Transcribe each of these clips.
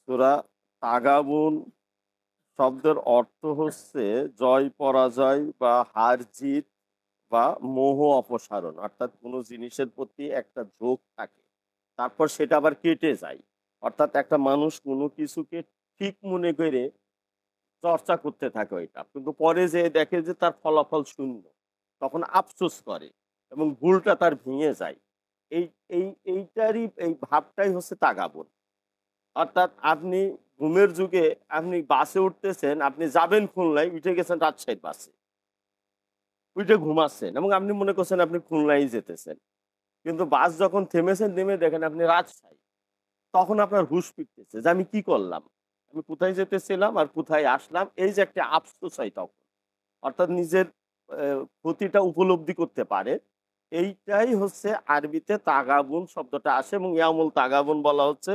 সূরা তাগাবুন শব্দের অর্থ হচ্ছে জয় পরাজয় বা হার জিত বা মোহ অপসারণ। অর্থাৎ কোনো জিনিসের প্রতি একটা ঝোঁক থাকে। তারপর সেটা আবার কেটে যায়। অর্থাৎ একটা মানুষ কোনো কিছুকে ঠিক মনে করে চর্চা করতে থাকে ওইটা। কিন্তু পরে যেয়ে দেখে যে তার ফলাফল শূন্য। তখন আফসোস করে এবং ভুলটা তার ভেঙে যায়। এই এইটারই এই ভাবটাই হচ্ছে তাগাবন। অর্থাৎ আপনি ঘুমের যুগে আপনি বাসে উঠতেছেন, আপনি যাবেন খুলনায়, উঠে গেছেন রাজশাহীর বাসে। উইঠে ঘুমাচ্ছেন এবং আপনি মনে করছেন আপনি খুলনায় যেতেছেন। কিন্তু বাস যখন থেমেছেন, নেমে দেখেন আপনি রাজশাহী। তখন আপনার হুঁশ ফিরতেছে যে আমি কি করলাম? আমি কোথায় যেতেছিলাম আর কোথায় আসলাম? এই যে একটা আফসোস হয় তখন। অর্থাৎ নিজের ক্ষতিটা উপলব্ধি করতে পারে। এইটাই হচ্ছে আরবিতে তাগাবুন শব্দটা আসে এবং ইয়ামুল তাগাবুন বলা হচ্ছে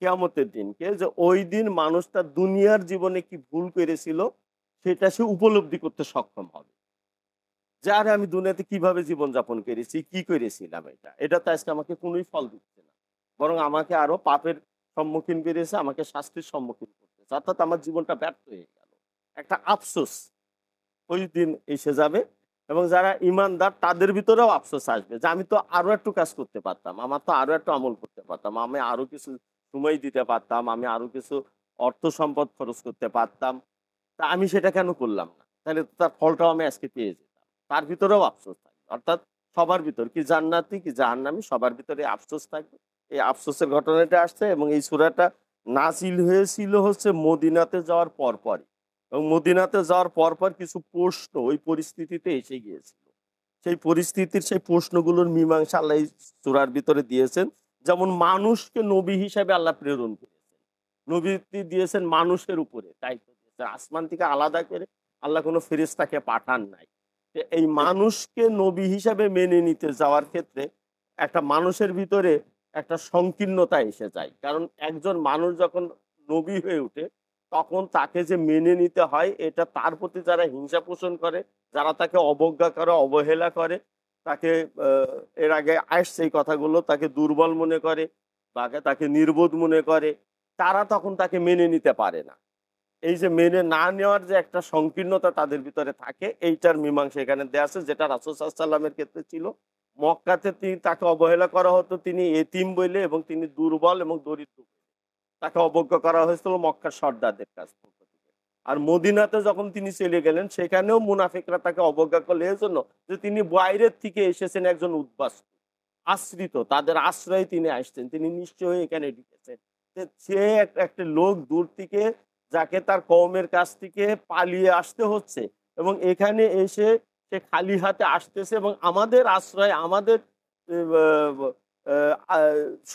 কিয়ামতের দিনকে, যে ওই দিন মানুষ তার দুনিয়ার জীবনে কি ভুল করেছিল সেটা সে উপলব্ধি করতে সক্ষম হবে। যে আরে আমি দুনিয়াতে কিভাবে জীবনযাপন করেছি, কি করেছিলাম এটা। এটা তো আজকে আমাকে কোনই ফল দিচ্ছে না। বরং আমাকে আরো পাপের সম্মুখীন করেছে, আমাকে শাস্তির সম্মুখীন করতেছে। অর্থাৎ আমার জীবনটা ব্যর্থ হয়ে গেল। একটা আফসোস ওই দিন এসে যাবে এবং যারা ইমানদার তাদের ভিতরেও আফসোস আসবে যে আমি তো আরো একটু কাজ করতে পারতাম, আমার তো আরো একটু আমল করতে পারতাম, আমি আরো কিছু সময় দিতে পারতাম, আমি আরো কিছু অর্থ সম্পদ খরচ করতে পারতাম, তা আমি সেটা কেন করলাম না? তাহলে তো তার ফলটাও আমি আজকে পেয়ে যেতাম। তার ভিতরেও আফসোস থাকবে। অর্থাৎ সবার ভিতর কি জান্নাতি কি জাহান্নামী সবার ভিতরে আফসোস থাকবে। এই আফসোসের ঘটনাটা আসছে এবং এই সূরাটা নাজিল হয়েছিল হচ্ছে মদিনাতে যাওয়ার পরপরই। এবং মদিনাতে যাওয়ার পরপর কিছু প্রশ্ন ওই পরিস্থিতিতে এসে গিয়েছিল। সেই পরিস্থিতির সেই প্রশ্নগুলোর মীমাংসা আল্লাহ এই সূরার ভিতরে দিয়েছেন। যেমন মানুষকে নবী হিসেবে আল্লাহ প্রেরণ করেছেন। নবীতি দিয়েছেন মানুষের উপরে দায়িত্ব দিয়েছেন। আসমান থেকে আলাদা করে আল্লাহ কোনো ফেরেশতাকে পাঠান নাই। এই মানুষকে নবী হিসাবে মেনে নিতে যাওয়ার ক্ষেত্রে একটা মানুষের ভিতরে একটা সংকীর্ণতা এসে যায়। কারণ একজন মানুষ যখন নবী হয়ে ওঠে তখন তাকে যে মেনে নিতে হয় এটা তার প্রতি যারা হিংসা পোষণ করে, যারা তাকে অবজ্ঞা করে, অবহেলা করে, তাকে আ এর আগে আসছে এই কথাগুলো, তাকে দুর্বল মনে করে বা তাকে নির্বোধ মনে করে, তারা তখন তাকে মেনে নিতে পারে না। এই যে মেনে না নেওয়ার যে একটা সংকীর্ণতা তাদের ভিতরে থাকে, এইটার মীমাংসা এখানে দেয়া আছে যেটা রাসূল সাল্লাল্লাহু আলাইহি ওয়াসাল্লামের ক্ষেত্রে ছিল। মক্কাতে তাকে অবহেলা করা হতো তিনি এতিম বইলে এবং তিনি দুর্বল এবং দরিদ্র। তাকে অবজ্ঞা করা হয়েছিল মক্কার সর্দারদের কাছ থেকে। আর মদিনাতে যখন তিনি চলে গেলেন সেখানেও মুনাফিকরা তাকে অবজ্ঞা করলো এজন্য যে তিনি বাইরের থেকে এসেছেন একজন উদ্বাস্তু, আশ্রিত, তাদের আশ্রয়ে তিনি আসছেন। তিনি নিশ্চয়ই এখানে ঢুকেছেন। সে একটা লোক দূর থেকে যাকে তার কওমের কাছ থেকে পালিয়ে আসতে হচ্ছে এবং এখানে এসে সে খালি হাতে আসতেছে এবং আমাদের আশ্রয় আমাদের আ আ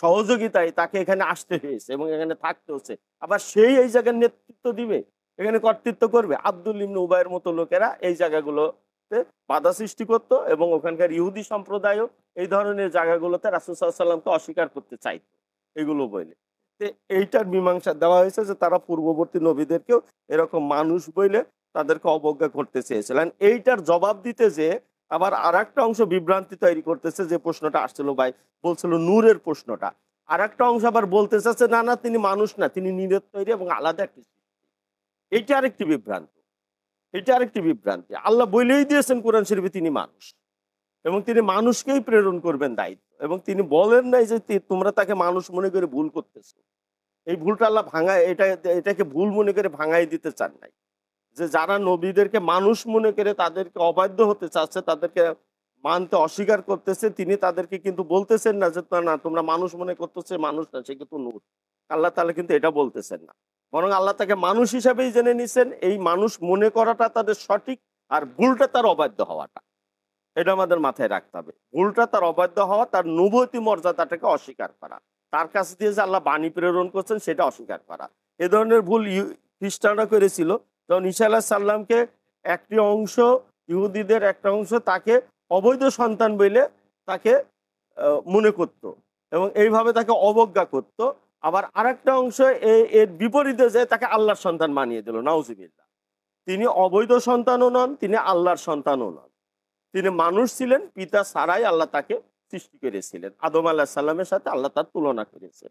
সহযোগিতায় তাকে এখানে আসতে হয়েছে এবং এখানে থাকতে হচ্ছে। আবার সেই এই জায়গার নেতৃত্ব দিবে, এখানে কর্তৃত্ব করবে। আব্দুল ইবনে উবাইয়ের মতো লোকেরা এই জায়গাগুলোতে বাধা সৃষ্টি করত এবং ওখানকার ইহুদি সম্প্রদায়ও এই ধরনের জায়গাগুলোতে রাসূল সাল্লাল্লাহু আলাইহি ওয়াসাল্লামকে অস্বীকার করতে চাইত এগুলো বইলে। এইটার মীমাংসা দেওয়া হয়েছে যে তারা পূর্ববর্তী নবীদেরকেও এরকম মানুষ বইলে তাদেরকে অবজ্ঞা করতে চেয়েছিলেন। এইটার জবাব দিতে যেয়ে আবার আরেকটা অংশ বিভ্রান্তি তৈরি করতেছে যে প্রশ্নটা আসছিল ভাই, বলছিল নূরের প্রশ্নটা। আরেকটা অংশ আবার বলতে চাচ্ছে না, না তিনি মানুষ না, তিনি নূরের তৈরি এবং আলাদা একটি সৃষ্টি। এইটা আরেকটি বিভ্রান্তি। এটা আরেকটি বিভ্রান্তি। আল্লাহ বইলেই দিয়েছেন কোরআন শরীফে তিনি মানুষ এবং তিনি মানুষকেই প্রেরণ করবেন দায়িত্ব এবং তিনি বলেন নাই যে তোমরা তাকে মানুষ মনে করে ভুল করতেছো। এই ভুলটা আল্লাহ ভাঙায় এটাকে ভুল মনে করে ভাঙায় দিতে চান নাই। যে যারা নবীদেরকে মানুষ মনে করে তাদেরকে অবাধ্য হতে চাচ্ছে, তাদেরকে মানতে অস্বীকার করতেছে, তিনি তাদেরকে কিন্তু বলতেছেন না যে না তোমরা মানুষ মনে করতেছে, মানুষ না সে কিন্তু নূর। আল্লাহ তাআলা কিন্তু এটা বলতেছেন না। বরং আল্লাহ তাকে মানুষ হিসাবেই জেনে নিছেন। এই মানুষ মনে করাটা তাদের সঠিক আর ভুলটা তার অবাধ্য হওয়াটা। এটা আমাদের মাথায় রাখতে হবে। ভুলটা তার অবাধ্য হওয়া, তার নবুয়তি মর্যাদাটাকে অস্বীকার করা। তার কাছ দিয়ে যে আল্লাহ বাণী প্রেরণ করছেন সেটা অস্বীকার করা। এ ধরনের ভুল খ্রিস্টানরা করেছিল। যখন ঈসা আলাইহিস সালামকে একটি অংশ ইহুদিদের একটা অংশ তাকে অবৈধ সন্তান বইলে তাকে মনে করত এবং এইভাবে তাকে অবজ্ঞা করত। আবার আরেকটা অংশ এর বিপরীতে যেয়ে তাকে আল্লাহর সন্তান বানিয়ে দিল। নাউজুবিল্লাহ। তিনি অবৈধ সন্তানও নন, তিনি আল্লাহর সন্তানও নন। তিনি মানুষ ছিলেন, পিতা ছাড়াই আল্লাহ তাকে সৃষ্টি করেছিলেন। আদম আলাইহিস সালামের সাথে আল্লাহ তার তুলনা করেছেন।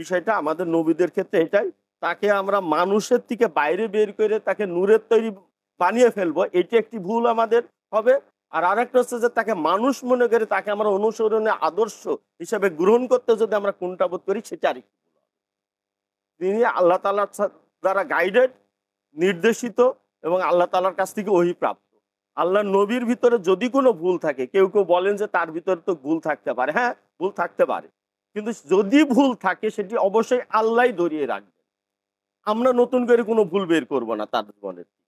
বিষয়টা আমাদের নবীদের ক্ষেত্রে এটাই, তাকে আমরা মানুষের থেকে বাইরে বের করে তাকে নূরের তৈরি বানিয়ে ফেলবো, এটি একটি ভুল আমাদের হবে। আর আরেকটা হচ্ছে যে তাকে মানুষ মনে করে তাকে আমরা অনুসরণের আদর্শ হিসেবে গ্রহণ করতে যদি আমরা কুণ্ঠাবোধ করি, সেটা আরেকটি ভুল হবে। তিনি আল্লাহ তাআলার দ্বারা গাইডেড, নির্দেশিত এবং আল্লাহ তাআলার কাছ থেকে ওহী প্রাপ্ত। আল্লাহর নবীর ভিতরে যদি কোনো ভুল থাকে, কেউ বলেন যে তার ভিতরে তো ভুল থাকতে পারে, হ্যাঁ ভুল থাকতে পারে, কিন্তু যদি ভুল থাকে সেটি অবশ্যই আল্লাহই ধরিয়ে রাখবেন। আমরা নতুন করে কোনো ভুল বের করব না তার জীবনের থেকে।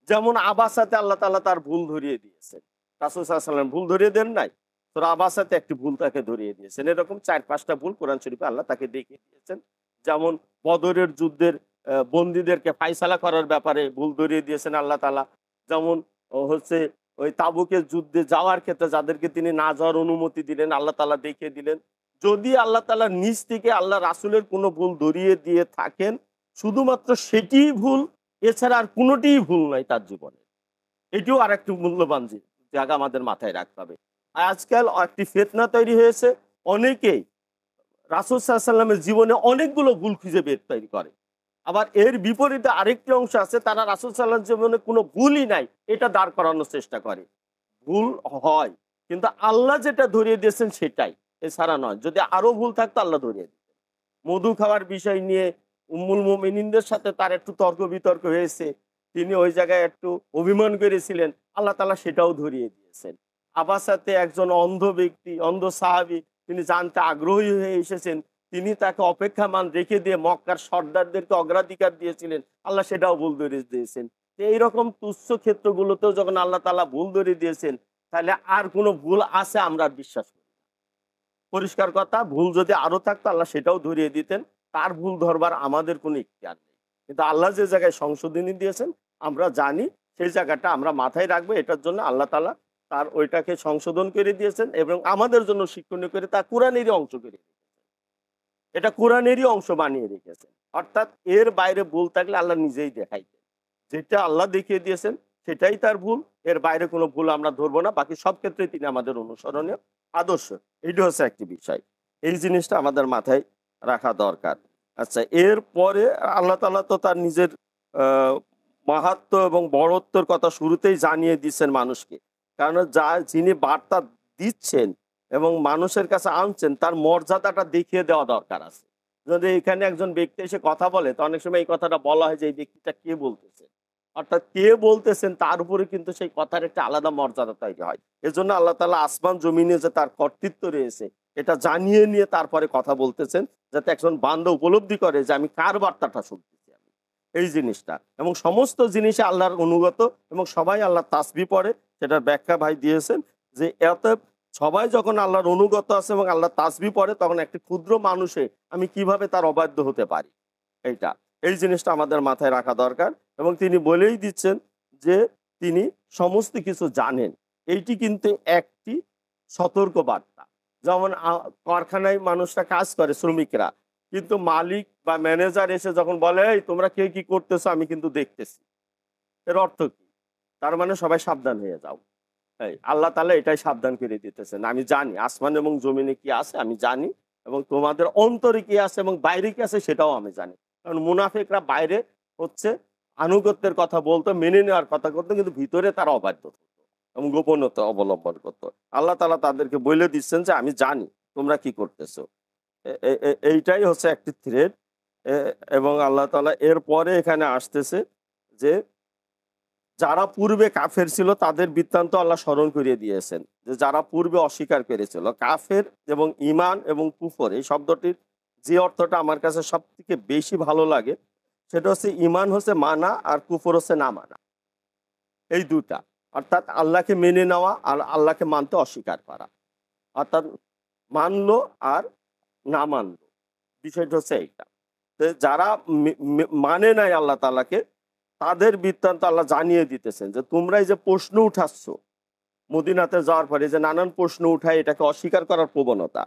যেমন আবাসাতে আল্লাহ তাআলা তার ভুল ধরিয়ে দিয়েছেন, রাসূল সাল্লাল্লাহু আলাইহি ওয়াসাল্লাম ভুল ধরিয়ে দেন নাই? সূরা আবাসাতে একটি ভুল তাকে ধরিয়ে দিয়েছেন। এরকম ৪-৫টা ভুল কোরআন শরীফে আল্লাহ তাকে দেখিয়ে দিয়েছেন। যেমন বদরের যুদ্ধের বন্দীদেরকে ফায়সালা করার ব্যাপারে ভুল ধরিয়ে দিয়েছেন আল্লাহ তাআলা। যেমন হচ্ছে ওই তাবুকের যুদ্ধে যাওয়ার ক্ষেত্রে যাদেরকে তিনি না যাওয়ার অনুমতি দিলেন, আল্লাহ তাআলা দেখিয়ে দিলেন। যদি আল্লাহ তাআলা নিজ থেকে আল্লাহ রাসূলের কোনো ভুল ধরিয়ে দিয়ে থাকেন, শুধুমাত্র সেটিই ভুল, এছাড়া আর কোনোটিই ভুল নাই তার জীবনে। এটিও আরেকটি মূল্যবান জায়গা আমাদের মাথায় রাখতে হবে। আজকাল একটি ফিতনা তৈরি হয়েছে, অনেকেই রাসূল সাল্লাল্লাহু আলাইহি ওয়াসাল্লামের জীবনে অনেকগুলো ভুল খুঁজে বের তৈরি করে। আবার এর বিপরীতে আরেকটি অংশ আছে, তারা রাসূল সাল্লাল্লাহু আলাইহি ওয়াসাল্লামের জীবনে কোনো ভুলই নাই এটা দাঁড় করানোর চেষ্টা করে। ভুল হয়, কিন্তু আল্লাহ যেটা ধরিয়ে দিয়েছেন সেটাই, এছাড়া নয়। যদি আরো ভুল থাকতো আল্লাহ ধরিয়ে দিতেন। মধু খাওয়ার বিষয় নিয়ে উম্মুল মুমিনিনদের সাথে তার একটু তর্ক বিতর্ক হয়েছে, তিনি ওই জায়গায় একটু অভিমান করেছিলেন, আল্লাহ তাআলা সেটাও ধরিয়ে দিয়েছেন। আবাসাতে একজন অন্ধ ব্যক্তি, অন্ধ সাহাবী, তিনি জানতে আগ্রহী হয়ে এসেছেন, তিনি তাকে অপেক্ষামান রেখে দিয়ে মক্কার সর্দারদেরকে অগ্রাধিকার দিয়েছিলেন, আল্লাহ সেটাও ভুল ধরিয়ে দিয়েছেন। তো এইরকম তুচ্ছ ক্ষেত্রগুলোতেও যখন আল্লাহ তাআলা ভুল ধরিয়ে দিয়েছেন, তাহলে আর কোনো ভুল আছে আমরা আর বিশ্বাস করি না। পরিষ্কার কথা, ভুল যদি আরো থাকতো আল্লাহ সেটাও ধরিয়ে দিতেন। তার ভুল ধরবার আমাদের কোনো ইখতিয়ার নেই। কিন্তু আল্লাহ যে জায়গায় সংশোধনী দিয়েছেন আমরা জানি, সেই জায়গাটা আমরা মাথায় রাখবো। এটার জন্য আল্লাহ তাআলা তার ওইটাকে সংশোধন করে দিয়েছেন এবং আমাদের জন্য শিক্ষণীয় করে তা কোরআনেরই অংশ করে রেখেছেন। এটা কোরআনেরই অংশ বানিয়ে রেখেছেন। অর্থাৎ এর বাইরে ভুল থাকলে আল্লাহ নিজেই দেখাইতেন। যেটা আল্লাহ দেখিয়ে দিয়েছেন সেটাই তার ভুল, এর বাইরে কোনো ভুল আমরা ধরবো না। বাকি সব ক্ষেত্রেই তিনি আমাদের অনুসরণীয়, আদর্শ। এইটা হচ্ছে একটি বিষয়। এই জিনিসটা আমাদের মাথায় রাখা দরকার। আচ্ছা, এরপরে আল্লাহ তাআলা তো তার নিজের আহ মাহাত্ম্য এবং বড়ত্বর কথা শুরুতেই জানিয়ে দিচ্ছেন মানুষকে। কারণ যিনি বার্তা দিচ্ছেন এবং মানুষের কাছে আনছেন, তার মর্যাদাটা দেখিয়ে দেওয়া দরকার আছে। যদি এখানে একজন ব্যক্তি এসে কথা বলে, তো অনেক সময় এই কথাটা বলা হয় যে এই ব্যক্তিটা কে বলতেছে, অর্থাৎ কে বলতেছেন তার উপরে কিন্তু সেই কথার একটা আলাদা মর্যাদা তৈরি হয়। এজন্য আল্লাহ তাআলা আসমান জমিনে যে তার কর্তৃত্ব রয়েছে এটা জানিয়ে নিয়ে তারপরে কথা বলতেছেন, যাতে একজন বান্দা উপলব্ধি করে যে আমি কার বার্তাটা শুনতেছি আমি, এই জিনিসটা। এবং সমস্ত জিনিসে আল্লাহর অনুগত এবং সবাই আল্লাহর তাসবিহ পড়ে, সেটার ব্যাখ্যা ভাই দিয়েছেন যে এত সবাই যখন আল্লাহর অনুগত আছে এবং আল্লাহর তাসবিহ পড়ে, তখন একটি ক্ষুদ্র মানুষে আমি কিভাবে তার অবাধ্য হতে পারি, এইটা, এই জিনিসটা আমাদের মাথায় রাখা দরকার। এবং তিনি বলেই দিচ্ছেন যে তিনি সমস্ত কিছু জানেন। এইটি কিন্তু একটি সতর্ক বার্তা। যেমন কারখানায় মানুষরা কাজ করে, শ্রমিকরা, কিন্তু মালিক বা ম্যানেজার এসে যখন বলে এই তোমরা কে কি করতেছো আমি কিন্তু দেখতেছি, এর অর্থ কি? তার মানে সবাই সাবধান হয়ে যাও। এই আল্লাহ তাআলা এটাই সাবধান করে দিতেছেন, আমি জানি আসমান এবং জমিনে কি আছে আমি জানি, এবং তোমাদের অন্তরে কি আছে এবং বাইরে কি আছে সেটাও আমি জানি। কারণ মুনাফিকরা বাইরে হচ্ছে আনুগত্যের কথা বলতো, মেনে নেওয়ার কথা করতো, কিন্তু ভিতরে তারা অবাধ্য হতো এবং গোপনতা অবলম্বন করতো। আল্লাহ তাআলা তাদেরকে বলে দিচ্ছেন যে আমি জানি তোমরা কি করতেছো। এইটাই হচ্ছে একটি থ্রেড। এবং আল্লাহ তাআলা এরপরে এখানে আসতেছে যে যারা পূর্বে কাফের ছিল তাদের বৃত্তান্ত আল্লাহ স্মরণ করিয়ে দিয়েছেন, যে যারা পূর্বে অস্বীকার করেছিল। কাফের এবং ঈমান এবং কুফর এই শব্দটির যে অর্থটা আমার কাছে সব থেকে বেশি ভালো লাগে সেটা হচ্ছে ঈমান হচ্ছে মানা আর কুফর হচ্ছে না মানা, এই দুটা। অর্থাৎ আল্লাহকে মেনে নেওয়া আর আল্লাহকে মানতে অস্বীকার করা, অর্থাৎ মানলো আর না মানলো, বিষয়টা হচ্ছে এইটা। তো যারা মানে নাই আল্লাহ তাআলাকে, তাদের বৃত্তান্ত আল্লাহ জানিয়ে দিতেছেন যে তোমরা এই যে প্রশ্ন উঠাচ্ছ মদিনাতে যাওয়ার পরে, যে নানান প্রশ্ন উঠায় এটাকে অস্বীকার করার প্রবণতা,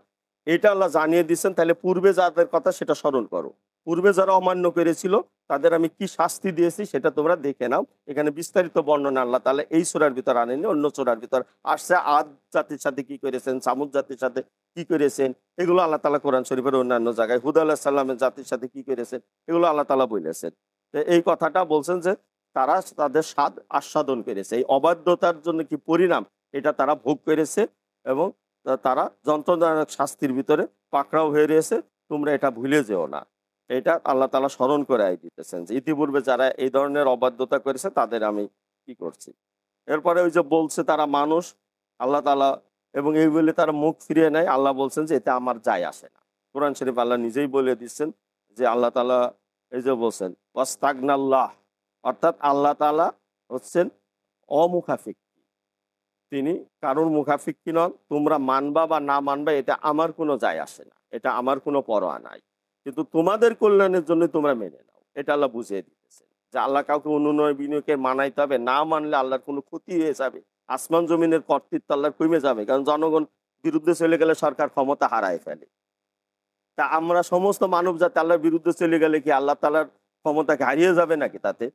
এটা আল্লাহ জানিয়ে দিচ্ছেন। তাহলে পূর্বে যাদের কথা সেটা স্মরণ করো, পূর্বে যারা অমান্য করেছিল তাদের আমি কি শাস্তি দিয়েছি সেটা তোমরা দেখে নাও। এখানে বিস্তারিত বর্ণনা আল্লাহ তাআলা এই সূরার ভিতর আনেননি, অন্য সূরার ভিতর আসছে। আদ জাতির সাথে কি করেছেন, সামুদ জাতির সাথে কি করেছেন, এগুলো আল্লাহ তাআলা কোরআন শরীফের অন্যান্য জায়গায়, হুদ আলাইহিস সালামের জাতির সাথে কি করেছেন, এগুলো আল্লাহ তাআলা বলেছেন। তো এই কথাটা বলছেন যে তারা তাদের স্বাদ আস্বাদন করেছে, এই অবাধ্যতার জন্য কি পরিণাম এটা তারা ভোগ করেছে এবং তারা যন্ত্রণাদায়ক শাস্তির ভিতরে পাকড়াও হয়ে রয়েছে। তোমরা এটা ভুলে যেও না। এটা আল্লাহ তাআলা স্মরণ করাই দিতেছেন যে ইতিপূর্বে যারা এই ধরনের অবাধ্যতা করেছে তাদের আমি কি করছি। এরপরে ওই যে বলছে তারা মানুষ, আল্লাহ তাআলা এবং এই বলে তারা মুখ ফিরিয়ে নেয়। আল্লাহ বলছেন যে এতে আমার যায় আসে না। কোরআন শরীফ আল্লাহ নিজেই বলে দিচ্ছেন যে আল্লাহ তাআলা এই যে বলছেন ওয়াস্তাগনাল্লাহ, অর্থাৎ আল্লাহ তাআলা হচ্ছেন অমুখাফিক্কি, তিনি কারোর মুখাফিক্কি নন। তোমরা মানবা বা না মানবা এটা আমার কোনো যায় আসে না, এটা আমার কোনো পরোয়া নাই, কিন্তু তোমাদের কল্যাণের জন্য তোমরা মেনে নাও। এটা আল্লাহ বুঝিয়ে দিতেছেন যে আল্লাহ কাউকে অনুনয় বিনয়কে মানাইতে হবে, না মানলে আল্লাহর কোনো ক্ষতি হয়ে যাবে, আসমান জমিনের কর্তৃত্ব আল্লাহর কমে যাবে, কারণ জনগণ বিরুদ্ধে চলে গেলে সরকার ক্ষমতা হারায় ফেলে। তা আমরা সমস্ত মানব জাতি আল্লাহর বিরুদ্ধে চলে গেলে কি আল্লাহ তাআলার ক্ষমতাকে হারিয়ে যাবে নাকি? তাতে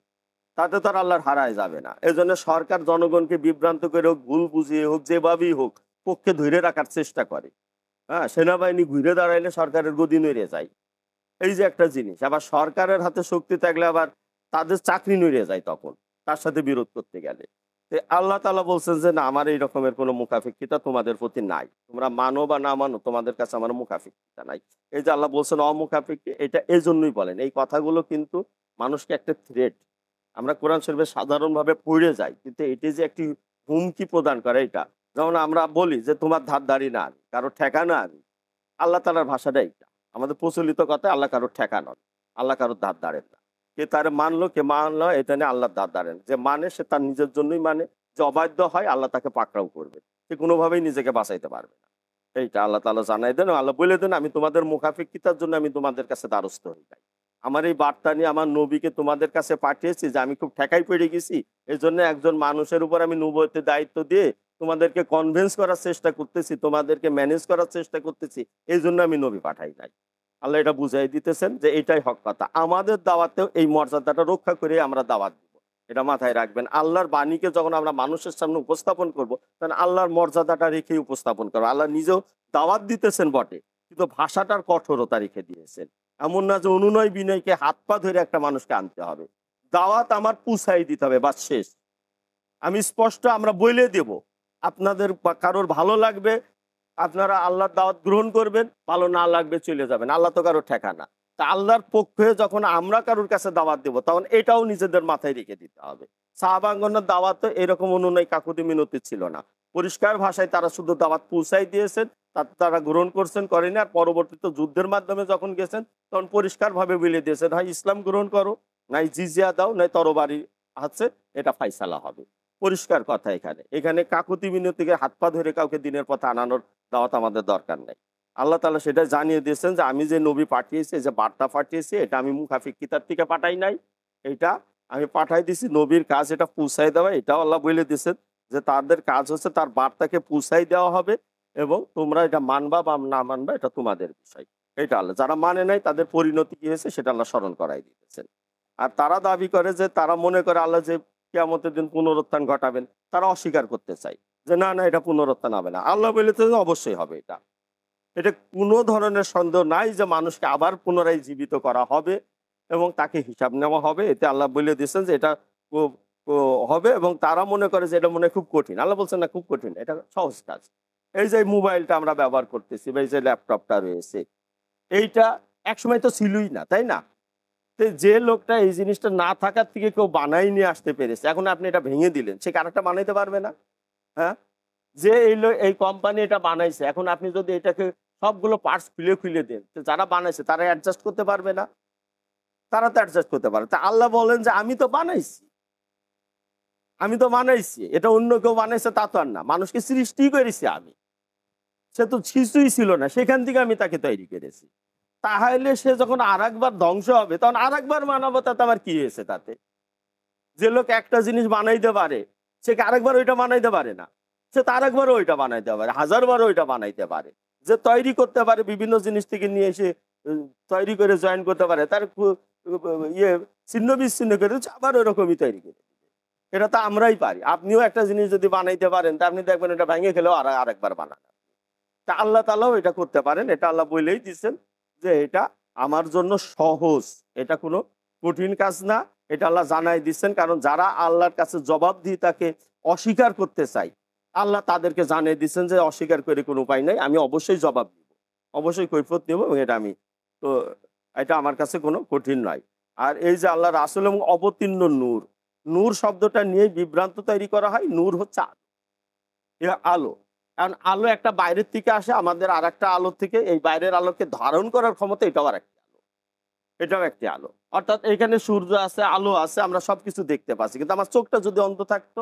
তাতে তো আর আল্লাহর হারায় যাবে না। এজন্য সরকার জনগণকে বিভ্রান্ত করে হোক, ভুল বুঝিয়ে হোক, যেভাবেই হোক পক্ষে ধরে রাখার চেষ্টা করে। হ্যাঁ, সেনাবাহিনী ঘুরে দাঁড়াইলে সরকারের গদি নড়ে যায়, এই যে একটা জিনিস। আবার সরকারের হাতে শক্তি থাকলে আবার তাদের চাকরি নড়ে যায় তখন তার সাথে বিরোধ করতে গেলে। তো আল্লাহ তাআলা বলছেন যে না, আমার এই রকমের কোনো মুখাফিক্ষিতা তোমাদের প্রতি নাই, তোমরা মানো বা না মানো তোমাদের কাছে আমার মুখাফিক্ষিতা নাই। এই যে আল্লাহ বলছেন অমুখাফিক্ষি, এটা এই জন্যই বলেন। এই কথাগুলো কিন্তু মানুষকে একটা থ্রেট, আমরা কোরআন শরীফে সাধারণভাবে পড়ে যাই, কিন্তু এটি যে একটি হুমকি প্রদান করে এটা। যেমন আমরা বলি যে তোমার ধার ধারি না আমি, কারো ঠেকা না আমি। আল্লাহ তাআলার ভাষাটা এইটা, আমাদের প্রচলিত কথায় আল্লাহ কারোর ঠেকা নন, আল্লাহ কারোর ধার ধারেন না। কে তার মানলো কে মানলো এটা নিয়ে আল্লাহর ধার ধারেন। যে মানে সে তার নিজের জন্যই মানে, যে অবাধ্য হয় আল্লাহ তাকে পাকড়াও করবে, সে কোনোভাবেই নিজেকে বাঁচাইতে পারবে না। এইটা আল্লাহ তাআলা জানাই দেন। আল্লাহ বলে দেন আমি তোমাদের মুখাফিক্ষিতার জন্য আমি তোমাদের কাছে দ্বারস্থ হই নাই। আমার এই বার্তা নিয়ে আমার নবীকে তোমাদের কাছে পাঠিয়েছি যে আমি খুব ঠেকাই পড়ে গেছি, এই জন্য একজন মানুষের উপর আমি নবুয়তের দায়িত্ব দিয়ে তোমাদেরকে কনভিন্স করার চেষ্টা করতেছি, তোমাদেরকে ম্যানেজ করার চেষ্টা করতেছি, এই জন্য আমি নবী পাঠাই নাই। আল্লাহ এটা বুঝাই দিতেছেন যে এটাই হক কথা। আমাদের দাওয়াতেও এই মর্যাদাটা রক্ষা করে আমরা দাওয়াত দিব, এটা মাথায় রাখবেন। আল্লাহর বাণীকে যখন আমরা মানুষের সামনে উপস্থাপন করব, তখন আল্লাহর মর্যাদাটা রেখেই উপস্থাপন করবো। আল্লাহ নিজেও দাওয়াত দিতেছেন বটে, কিন্তু ভাষাটার কঠোরতা রেখে দিয়েছেন। এমন না যে অনুনয় বিনয়কে হাত পা ধরে একটা মানুষকে আনতে হবে। দাওয়াত আমার পুষাই দিতে হবে, বাস শেষ। আমি স্পষ্ট আমরা বলে দেব, আপনাদের বা কারোর ভালো লাগবে আপনারা আল্লাহর দাওয়াত গ্রহণ করবেন, ভালো না লাগবে চলে যাবেন। আল্লাহ তো কারোর ঠেকানা। তা আল্লাহর পক্ষে যখন আমরা কারোর কাছে দাওয়াত দেব, তখন এটাও নিজেদের মাথায় রেখে দিতে হবে। সাহাবাগণের দাওয়াত তো এরকম অনুনয় কাকুতি মিনতি ছিল না। পরিষ্কার ভাষায় তারা শুধু দাওয়াত পৌঁছাই দিয়েছেন, তারা গ্রহণ করছেন করেনি। আর পরবর্তীতে যুদ্ধের মাধ্যমে যখন গেছেন তখন পরিষ্কার ভাবে বলে দিয়েছেন, হয় ইসলাম গ্রহণ করো, নাই জিজিয়া দাও, নাই তরবারি আছে, এটা ফাইসালা হবে। পরিষ্কার কথা। এখানে এখানে কাকুতি মিনতিকে হাত পা ধরে কাউকে দিনের পথে আনানোর দাওয়াত আমাদের দরকার নেই। আল্লাহ তাআলা সেটা জানিয়ে দিয়েছেন যে আমি যে নবী পাঠিয়েছি, যে বার্তা পাঠিয়েছি, এটা আমি মুখাফিক্কিতার থেকে পাঠাই নাই, এটা আমি পাঠাই দিছি। নবীর কাজ এটা পৌঁছাই দেওয়া, এটাও আল্লাহ বলে দিয়েছেন যে তাদের কাজ হচ্ছে তার বার্তাকে পৌঁছাই দেওয়া হবে, এবং তোমরা এটা মানবা বা না মানবা এটা তোমাদের বিষয়। এটা আল্লাহ, যারা মানে নাই তাদের পরিণতি কি হয়েছে সেটা আল্লাহ স্মরণ করাই দিতেছেন। আর তারা দাবি করে যে তারা মনে করে আল্লাহ যে কিয়ামতের দিন পুনরুত্থান ঘটাবেন, তারা অস্বীকার করতে চায় যে না না, এটা পুনরুত্থান হবে না। আল্লাহ বলেছেন অবশ্যই হবে। এটা এটা কোনো ধরনের সন্দেহ নাই যে মানুষকে আবার পুনরায় জীবিত করা হবে এবং তাকে হিসাব নেওয়া হবে। এতে আল্লাহ বলে দিয়েছেন যে এটা হবে, এবং তারা মনে করে যে এটা মনে হয় খুব কঠিন। আল্লাহ বলছেন না, খুব কঠিন, এটা সহজ কাজ। এই যে মোবাইলটা আমরা ব্যবহার করতেছি বা এই যে ল্যাপটপটা রয়েছে, এইটা একসময় তো ছিলই না, তাই না? তো যে লোকটা এই জিনিসটা না থাকার থেকে কেউ বানাই নিয়ে আসতে পেরেছে, এখন আপনি এটা ভেঙে দিলেন, সে কারেক্টটা বানাইতে পারবে না? হ্যাঁ, যে এই কোম্পানি এটা বানাইছে, এখন আপনি যদি এটাকে সবগুলো পার্টস খুলে খুলে দেন, তো যারা বানাইছে তারা অ্যাডজাস্ট করতে পারবে না? তারা তো অ্যাডজাস্ট করতে পারে। তা আল্লাহ বলেন যে আমি তো বানাইছি, আমি তো বানাইছি, এটা অন্য কেউ বানাইছে তা তো আর না, মানুষকে সৃষ্টি করেছি আমি। সে তো কিছুই ছিল না, সেখান থেকে আমি তাকে তৈরি করেছি। তাহলে সে যখন আর একবার ধ্বংস হবে, তখন আর একবার মানবতা তো আমার কি হয়েছে তাতে? যে লোক একটা জিনিস বানাইতে পারে, সে কি আরেকবার ওইটা বানাইতে পারে না? সে তো আরেকবারও ওইটা বানাইতে পারে, হাজারবারও ওইটা বানাইতে পারে। যে তৈরি করতে পারে বিভিন্ন জিনিস থেকে নিয়ে এসে উম, তৈরি করে জয়েন করতে পারে, তার ইয়ে ছিন্ন বিচ্ছিন্ন করে আবার ওরকমই তৈরি করে দিবে। এটা তো আমরাই পারি। আপনিও একটা জিনিস যদি বানাইতে পারেন তা আপনি দেখবেন এটা ভেঙে গেলেও আরেকবার বানান। তা আল্লাহ তাআলাও এটা করতে পারেন। এটা আল্লাহ বলেই দিচ্ছেন যে এটা আমার জন্য সহজ, এটা কোনো কঠিন কাজ না। এটা আল্লাহ জানাই দিচ্ছেন, কারণ যারা আল্লাহর কাছে জবাবদিহিতাকে অস্বীকার করতে চায়, আল্লাহ তাদেরকে জানিয়ে দিচ্ছেন যে অস্বীকার করে কোনো উপায় নাই, আমি অবশ্যই জবাব দিব, অবশ্যই কৈফিয়ত নেব, এবং এটা আমি তো এটা আমার কাছে কোনো কঠিন নয়। আর এই যে আল্লাহ রাসূল এবং অবতীর্ণ নূর, নূর শব্দটা নিয়ে বিভ্রান্ত তৈরি করা হয়। নূর হচ্ছে আলো। কারণ আলো একটা বাইরের থেকে আসে, আমাদের আরেকটা আলো থেকে, এই বাইরের আলোকে ধারণ করার ক্ষমতা এটাও আরেকটা আলো। এটাও একটি আলো। অর্থাৎ এখানে সূর্য আছে, আলো আছে, আমরা সবকিছু দেখতে পাচ্ছি। কিন্তু আমার চোখটা যদি অন্ধ থাকতো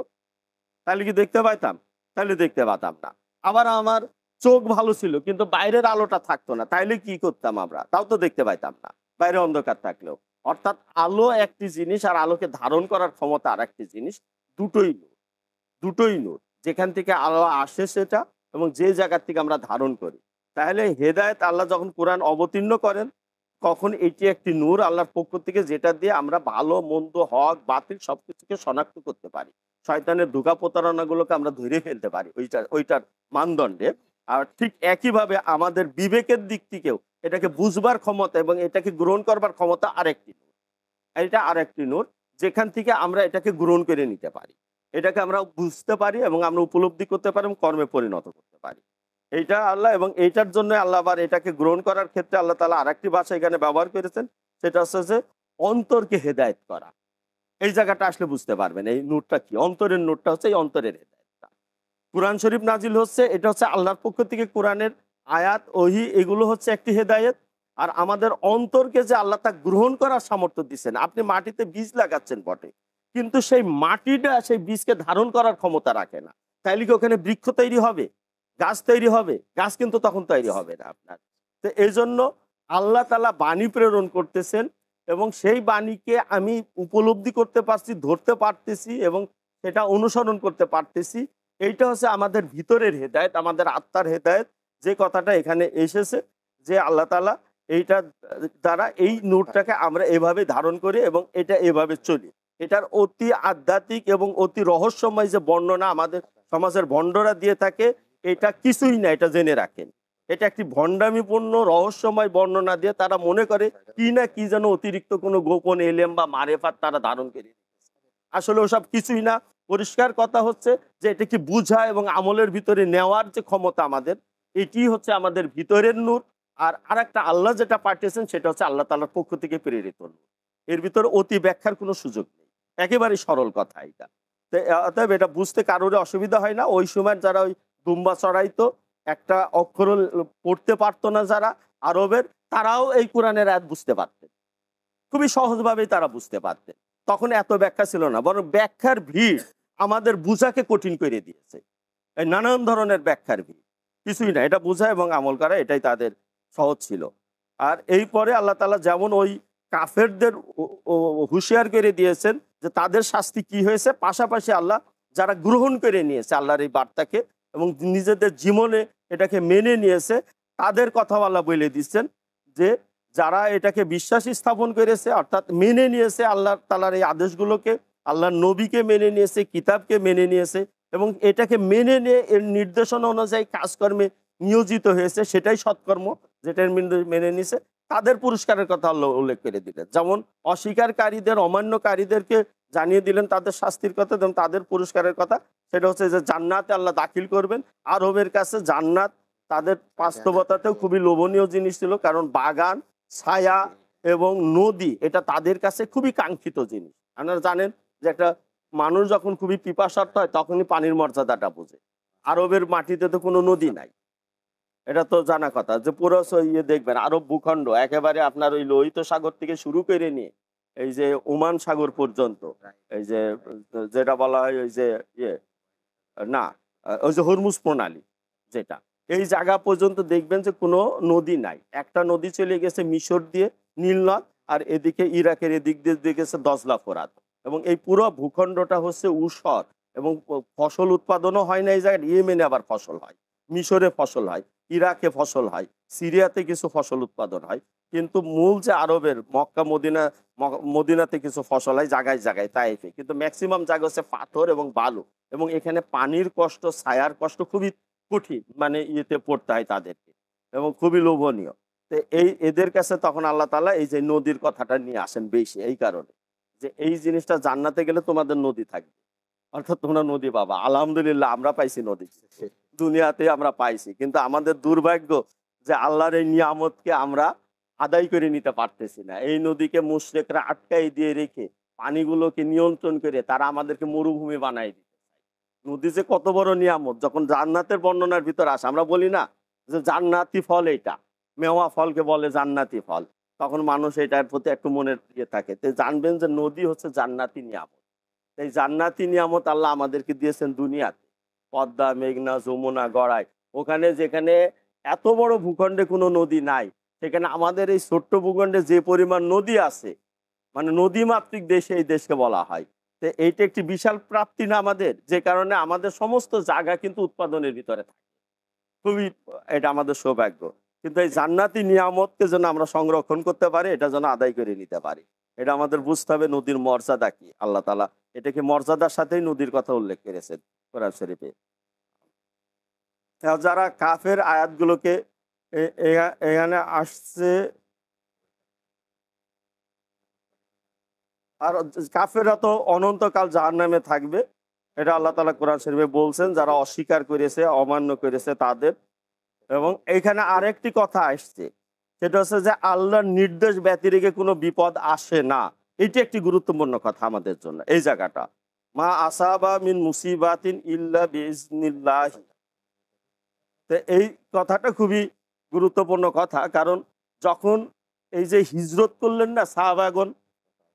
তাহলে কি দেখতে পাইতাম? তাহলে দেখতে পাতাম না। আবার আমার চোখ ভালো ছিল কিন্তু বাইরের আলোটা থাকতো না, তাইলে কি করতাম আমরা? তাও তো দেখতে পাইতাম না, বাইরে অন্ধকার থাকলেও। অর্থাৎ আলো একটি জিনিস আর আলোকে ধারণ করার ক্ষমতা আরেকটি জিনিস। দুটোই দুটোই নূর। যেখান থেকে আলো আসে সেটা, এবং যে জায়গা থেকে আমরা ধারণ করি। তাহলে হেদায়েত আল্লাহ যখন কোরআন অবতীর্ণ করেন, তখন এটি একটি নূর আল্লাহর পক্ষ থেকে, যেটা দিয়ে আমরা ভালো মন্দ, হক বাতিল সবকিছুকে শনাক্ত করতে পারি। শয়তানের ধোঁকা প্রতারণাগুলোকে আমরা ধরে ফেলতে পারি ওইটার মানদণ্ডে। আর ঠিক একইভাবে আমাদের বিবেকের দিক থেকেও এটাকে বুঝবার ক্ষমতা এবং এটাকে গ্রহণ করবার ক্ষমতা আরেকটি নূর। এটা আরেকটি নূর, যেখান থেকে আমরা এটাকে গ্রহণ করে নিতে পারি। এটাকে আমরা বুঝতে পারি এবং আমরা উপলব্ধি করতে পারি এবং কর্মে পরিণত করতে পারি। এইটা আল্লাহ, এবং এইটার জন্য আল্লাহ আবার এটাকে গ্রহণ করার ক্ষেত্রে আল্লাহ তাআলা আরেকটি ভাষা এখানে ব্যবহার করেছেন। সেটা হচ্ছে যে অন্তরকে হেদায়েত করা। এই জায়গাটা আসলে বুঝতে পারবেন এই নূরটা কি। অন্তরের নূরটা হচ্ছে এই অন্তরের হেদায়েতটা। কুরআন শরীফ নাজিল হচ্ছে, এটা হচ্ছে আল্লাহর পক্ষ থেকে। কোরআনের আয়াত, ওহী এগুলো হচ্ছে একটি হেদায়েত। আর আমাদের অন্তরকে যে আল্লাহ তা গ্রহণ করার সামর্থ্য দিচ্ছেন। আপনি মাটিতে বীজ লাগাচ্ছেন বটে, কিন্তু সেই মাটিটা সেই বীজকে ধারণ করার ক্ষমতা রাখে না। তাইলে কি ওখানে বৃক্ষ তৈরি হবে? গাছ তৈরি হবে? গাছ কিন্তু তখন তৈরি হবে না আপনার। তো এই জন্য আল্লাহ তাআলা বাণী প্রেরণ করতেছেন, এবং সেই বাণীকে আমি উপলব্ধি করতে পারছি, ধরতে পারতেছি, এবং সেটা অনুসরণ করতে পারতেছি। এইটা হচ্ছে আমাদের ভিতরের হেদায়েত, আমাদের আত্মার হেদায়েত। যে কথাটা এখানে এসেছে যে আল্লাহ তাআলা এইটা দ্বারা এই নূরটাকে আমরা এভাবে ধারণ করি এবং এটা এভাবে চলি। এটার অতি আধ্যাত্মিক এবং অতি রহস্যময় যে বর্ণনা আমাদের সমাজের ভণ্ডরা দিয়ে থাকে, এটা কিছুই না, এটা জেনে রাখেন। এটা একটি ভণ্ডামিপূর্ণ রহস্যময় বর্ণনা দিয়ে তারা মনে করে কি না কি যেন অতিরিক্ত কোনো গোপন এলেম বা মারেফাত তারা ধারণ করে। আসলে ওসব কিছুই না। পরিষ্কার কথা হচ্ছে যে এটা কি বুঝা এবং আমলের ভিতরে নেওয়ার যে ক্ষমতা আমাদের, এটি হচ্ছে আমাদের ভিতরের নূর। আর আরেকটা আল্লাহ যেটা পাঠিয়েছেন সেটা হচ্ছে আল্লাহ তাআলার পক্ষ থেকে প্রেরিত নূর। এর ভিতরে অতি ব্যাখ্যার কোনো সুযোগ নেই। একেবারে সরল কথা এটা। তো অতএব এটা বুঝতে কারোর অসুবিধা হয় না। ওই সময়ের যারা ওই দুম্বা চড়াইতো, একটা অক্ষরও পড়তে পারতো না যারা আরবের, তারাও এই কোরআনের আয়াত বুঝতে পারতেন। খুবই সহজভাবেই তারা বুঝতে পারতেন। তখন এত ব্যাখ্যা ছিল না, বরং ব্যাখ্যার ভিড় আমাদের বুঝাকে কঠিন করে দিয়েছে। এই নানান ধরনের ব্যাখ্যার ভিড়, কিছুই না, এটা বোঝা এবং আমল করা এটাই তাদের সহজ ছিল। আর এই পরে আল্লাহ তাআলা যেমন ওই কাফেরদের হুঁশিয়ার করে দিয়েছেন যে তাদের শাস্তি কি হয়েছে, পাশাপাশি আল্লাহ যারা গ্রহণ করে নিয়েছে আল্লাহর এই বার্তাকে এবং নিজেদের জীবনে এটাকে মেনে নিয়েছে, তাদের কথাও আল্লাহ বলে দিচ্ছেন যে যারা এটাকে বিশ্বাসী স্থাপন করেছে, অর্থাৎ মেনে নিয়েছে আল্লাহ তাআলার এই আদেশগুলোকে, আল্লাহর নবীকে মেনে নিয়েছে, কিতাবকে মেনে নিয়েছে, এবং এটাকে মেনে নিয়ে এর নির্দেশনা অনুযায়ী কাজকর্মে নিয়োজিত হয়েছে, সেটাই সৎকর্ম, যেটা মেনে নিয়েছে, তাদের পুরস্কারের কথা আল্লাহ উল্লেখ করে দিলেন। যেমন অস্বীকারীদের, অমান্যকারীদেরকে জানিয়ে দিলেন তাদের শাস্তির কথা এবং তাদের পুরস্কারের কথা। সেটা হচ্ছে যে জান্নাতে আল্লাহ দাখিল করবেন। আরবের কাছে জান্নাত তাদের বাস্তবতাতেও খুবই লোভনীয় জিনিস ছিল, কারণ বাগান, ছায়া এবং নদী এটা তাদের কাছে খুবই কাঙ্ক্ষিত জিনিস। আপনারা জানেন যে একটা মানুষ যখন খুবই পিপাসার্থ হয় তখনই পানির মর্যাদাটা বোঝে। আরবের মাটিতে তো কোনো নদী নাই, এটা তো জানা কথা। যে পুরো ইয়ে দেখবেন আরব ভূখণ্ড একেবারে আপনার ওই লোহিত সাগর থেকে শুরু করে নিয়ে এই যে ওমান সাগর পর্যন্ত, এই যে যেটা বলা হয় ওই যে ইয়ে না ওই যে হরমুজ প্রণালী যেটা, এই জায়গা পর্যন্ত দেখবেন যে কোনো নদী নাই। একটা নদী চলে গেছে মিশর দিয়ে, নীলনদ, আর এদিকে ইরাকের এদিক দিয়ে গেছে দজলা ফোরাত। এবং এই পুরো ভূখণ্ডটা হচ্ছে ঊষর, এবং ফসল উৎপাদনও হয় না এই জায়গায়। ইয়েমেনে আবার ফসল হয়, মিশরে ফসল হয়, ইরাকে ফসল হয়, সিরিয়াতে কিছু ফসল উৎপাদন হয়। কিন্তু মূল যে আরবের মক্কা মদিনা, মদিনাতে কিছু ফসল হয় জায়গায় জায়গায় তাইফে, কিন্তু ম্যাক্সিমাম জায়গা হচ্ছে পাথর এবং বালু, এবং এখানে পানির কষ্ট, ছায়ার কষ্ট খুবই কঠিন, মানে ইয়েতে পড়তে হয় তাদেরকে, এবং খুবই লোভনীয়। তো এই এদের কাছে তখন আল্লাহ তাআলা এই যে নদীর কথাটা নিয়ে আসেন বেশি, এই কারণে যে এই জিনিসটা জান্নাতে গেলে তোমাদের নদী থাকবে, অর্থাৎ তোমরা নদী পাবা। আলহামদুলিল্লাহ আমরা পাইছি নদী, দুনিয়াতে আমরা পাইছি, কিন্তু আমাদের দুর্ভাগ্য যে আল্লাহর এই নিয়ামতকে আমরা আদায় করে নিতে পারতেছি না। এই নদীকে মুশরিকরা আটকাই দিয়ে রেখে পানিগুলোকে নিয়ন্ত্রণ করে তারা আমাদেরকে মরুভূমি বানাই দিতে চায়। নদী যে কত বড় নিয়ামত, যখন জান্নাতের বর্ণনার ভিতর আসে, আমরা বলি না যে জান্নাতি ফল এইটা, মেওয়া ফলকে বলে জান্নাতি ফল, তখন মানুষ এটার প্রতি একটু মনের ইয়ে থাকে। তো জানবেন যে নদী হচ্ছে জান্নাতি নিয়ামত। এই জান্নাতি নিয়ামত আল্লাহ আমাদেরকে দিয়েছেন দুনিয়াতে, পদ্মা, মেঘনা, যমুনা, গড়াই। ওখানে যেখানে এত বড় ভূখণ্ডে কোনো নদী নাই, সেখানে আমাদের এই ছোট্ট ভূখণ্ডে যে পরিমাণ নদী আছে, মানে নদীমাতৃক দেশে এই দেশকে বলা হয়। তো এইটা একটি বিশাল প্রাপ্তি না আমাদের, যে কারণে আমাদের সমস্ত জায়গা কিন্তু উৎপাদনের ভিতরে থাকে। খুবই, এটা আমাদের সৌভাগ্য। কিন্তু এই জান্নাতি নিয়ামতকে যেন আমরা সংরক্ষণ করতে পারি, এটা যেন আদায় করে নিতে পারি, এটা আমাদের বুঝতে হবে। নদীর মর্যাদা কি, আল্লাহ তাআলা এটাকে মর্যাদার সাথেই নদীর কথা উল্লেখ করেছেন কোরআন শরীফে। আর যারা কাফের আয়াতগুলোকে এখানে আসছে, আর কাফেররা তো অনন্তকাল জাহান্নামে থাকবে, এটা আল্লাহ তাআলা কোরআন শরীফে বলছেন, যারা অস্বীকার করেছে, অমান্য করেছে তাদের। এবং এইখানে আরেকটি কথা আসছে, সেটা হচ্ছে যে আল্লাহর নির্দেশ ব্যতিরেকে কোনো বিপদ আসে না। এটি একটি গুরুত্বপূর্ণ কথা আমাদের জন্য, এই জায়গাটা। মা আসাবা মিন মুসিবাতিন ইল্লা বিইজনিল্লাহ। তো এই কথাটা খুবই গুরুত্বপূর্ণ কথা, কারণ যখন এই যে হিজরত করলেন না সাহাবাগণ,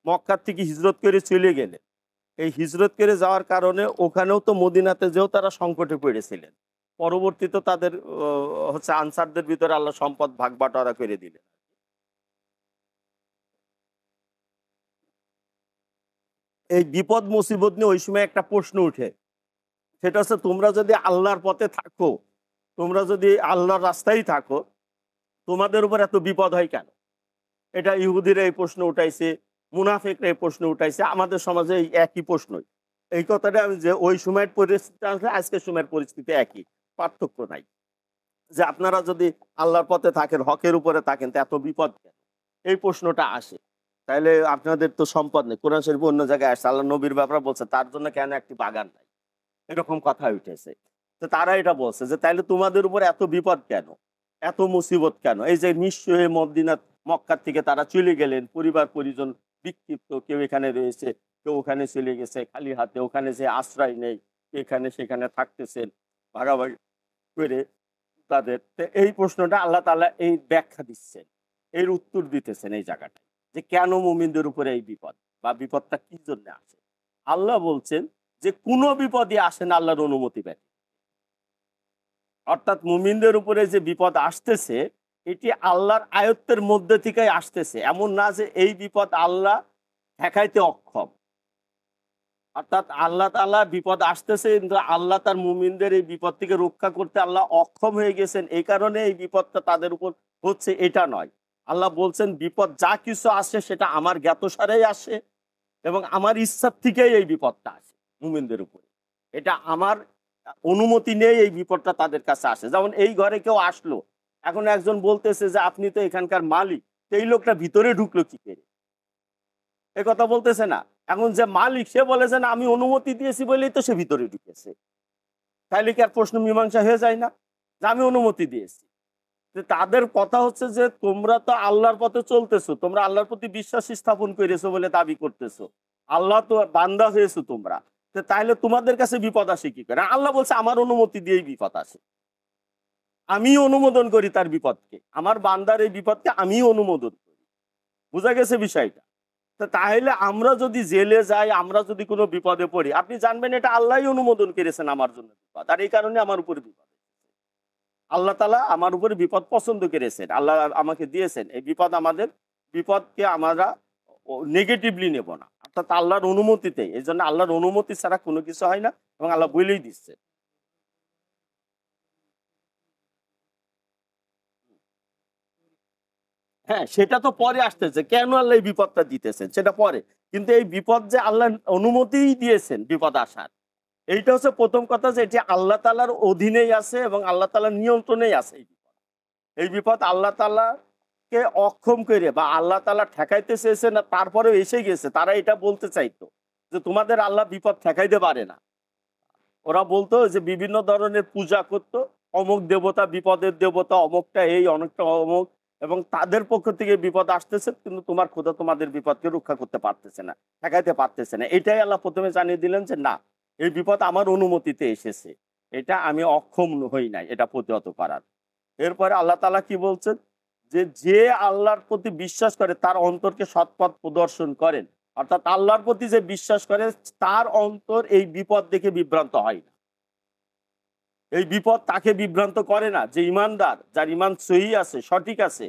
মক্কার থেকে হিজরত করে চলে গেলেন, এই হিজরত করে যাওয়ার কারণে ওখানেও তো মদিনাতে যেও তারা সংকটে পড়েছিলেন। পরবর্তীতে তাদের হচ্ছে আনসারদের ভিতরে আল্লাহ সম্পদ ভাগ বাটোয়ারা করে দিলেন। এই বিপদ মুসিবত নিয়ে ওই সময় একটা প্রশ্ন উঠে, সেটা হচ্ছে তোমরা যদি আল্লাহর পথে থাকো, তোমরা যদি আল্লাহর রাস্তায় থাকো, তোমাদের উপর এত বিপদ হয় কেন? এটা ইহুদিরা এই প্রশ্ন উঠাইছে, মুনাফিকরা এই প্রশ্ন উঠাইছে, আমাদের সমাজে এই একই প্রশ্নই। এই কথাটা আমি যে ওই সময়ের পরিস্থিতি আসলে আজকের সময়ের পরিস্থিতি একই, পার্থক্য নাই। যে আপনারা যদি আল্লাহর পথে থাকেন, হকের উপরে থাকেন, তো এত বিপদ কেন? এই প্রশ্নটা আসে। তাইলে আপনাদের তো সম্পদ নেই, কোরআন শরীফ অন্য জায়গায় আসছে, আল্লাহ নবীর ব্যাপারে বলছে তার জন্য কেন একটি বাগান নাই, এরকম কথা উঠেছে। তো তারা এটা বলছে যে তাইলে তোমাদের উপর এত বিপদ কেন, এত মুসিবত কেন? এই যে নিশ্চয়ই মদিনা, মক্কার থেকে তারা চলে গেলেন, পরিবার পরিজন বিক্ষিপ্ত, কেউ এখানে রয়েছে, কেউ ওখানে চলে গেছে খালি হাতে, ওখানে যে আশ্রয় নেই, এখানে সেখানে থাকতেছেন ভাগাভাগি করে তাদের। তো এই প্রশ্নটা আল্লাহ তাআলা এই ব্যাখ্যা দিচ্ছেন, এর উত্তর দিতেছেন এই জায়গাটায়, যে কেন মুমিনদের উপরে এই বিপদ, বা বিপদটা কি জন্য আসে। আল্লাহ বলছেন যে কোনো বিপদই আসে না আল্লাহর অনুমতি ব্যতীত। অর্থাৎ মুমিনদের উপরে যে বিপদ আসতেছে, এটি আল্লাহর আয়ত্তের মধ্যে থেকেই আসতেছে। এমন না যে এই বিপদ আল্লাহ ঠেকাইতে অক্ষম। অর্থাৎ আল্লাহ তাআলা বিপদ আসতেছে, কিন্তু আল্লাহ তার মুমিনদের এই বিপদ থেকে রক্ষা করতে আল্লাহ অক্ষম হয়ে গেছেন, এই কারণে এই বিপদটা তাদের উপর হচ্ছে, এটা নয়। আল্লাহ বলছেন বিপদ যা কিছু আসে সেটা আমার জ্ঞাতসারেই আসে, এবং আমার ইচ্ছার থেকেই এই বিপদটা আসে মুমিনদের উপরে। এটা আমার অনুমতি নেই এই বিপদটা তাদের কাছে আসে। যেমন এই ঘরে কেউ আসলো, এখন একজন বলতেছে যে আপনি তো এখানকার মালিক, তো এই লোকটা ভিতরে ঢুকলো কি করে, এ কথা বলতেছে না। এখন যে মালিক সে বলেছে না আমি অনুমতি দিয়েছি বলেই তো সে ভিতরে ঢুকেছে, তাইলে কি আর প্রশ্ন মীমাংসা হয়ে যায় না, যে আমি অনুমতি দিয়েছি? তাদের কথা হচ্ছে যে তোমরা তো আল্লাহর পথে চলতেছো, তোমরা আল্লাহর প্রতি বিশ্বাস স্থাপন করেছো বলে দাবি করতেছো, আল্লাহ তো বান্দা হয়েছো তোমরা, তো তাইলে তোমাদের কাছে বিপদ আসে কি করে? আল্লাহ বলছে আমার অনুমতি দিয়েই বিপদ আসে, আমি অনুমোদন করি তার বিপদকে, আমার বান্দার এই বিপদকে আমি অনুমোদন করি। বোঝা গেছে বিষয়টা? তো তাহলে আমরা যদি জেলে যাই, আমরা যদি কোনো বিপদে পড়ি, আপনি জানবেন এটা আল্লাহই অনুমোদন করেছেন আমার জন্য বিপদ, আর এই কারণে আমার উপরে বিপদ। আল্লাহ তাআলা আমার উপরে বিপদ পছন্দ করেছেন, আল্লাহ আমাকে দিয়েছেন এই বিপদ। আমাদের বিপদকে আমরা নেগেটিভলি নেব না, অর্থাৎ আল্লাহর অনুমতিতে। এই জন্য আল্লাহর অনুমতি ছাড়া কোনো কিছু হয় না, এবং আল্লাহ বলেই দিচ্ছে। হ্যাঁ, সেটা তো পরে আসতেছে। কেন আল্লাহ এই বিপদটা দিতেছেন সেটা পরে। কিন্তু এই বিপদ যে আল্লাহ অনুমতিই দিয়েছেন বিপদ আসার। এইটা হচ্ছে ১ম কথা, যে এটি আল্লাহ তাআলার অধীনেই আছে এবং আল্লাহ তাআলার নিয়ন্ত্রণেই আছে এই বিপদ। এই বিপদ আল্লাহ তাআলাকে অক্ষম করে বা আল্লাহ তাআলা ঠেকাইতে চেয়েছে না, তারপরেও এসে গেছে। তারা এটা বলতে চাইতো যে তোমাদের আল্লাহ বিপদ ঠেকাইতে পারে না। ওরা বলতো যে বিভিন্ন ধরনের পূজা করত। অমুক দেবতা বিপদের দেবতা, অমুকটা এই, অনেকটা অমুক, এবং তাদের পক্ষ থেকে বিপদ আসতেছে, কিন্তু তোমার খোদা তোমাদের বিপদকে রক্ষা করতে পারতেছে না, ঠেকাইতে পারতেছে না। এটাই আল্লাহ ১ম এ জানিয়ে দিলেন যে না, এই বিপদ আমার অনুমতিতে এসেছে। এটা আমি অক্ষম হই নাই এটা প্রতিহত করার। এরপরে আল্লাহ তাআলা কি বলছেন? যে আল্লাহর প্রতি বিশ্বাস করে তার অন্তরকে সৎপথ প্রদর্শন করেন। অর্থাৎ আল্লাহর প্রতি যে বিশ্বাস করে তার অন্তর এই বিপদ দেখে বিভ্রান্ত হয় না। এই বিপদ তাকে বিভ্রান্ত করে না। যে ঈমানদার, যার ঈমান সহিহ আছে, সঠিক আছে,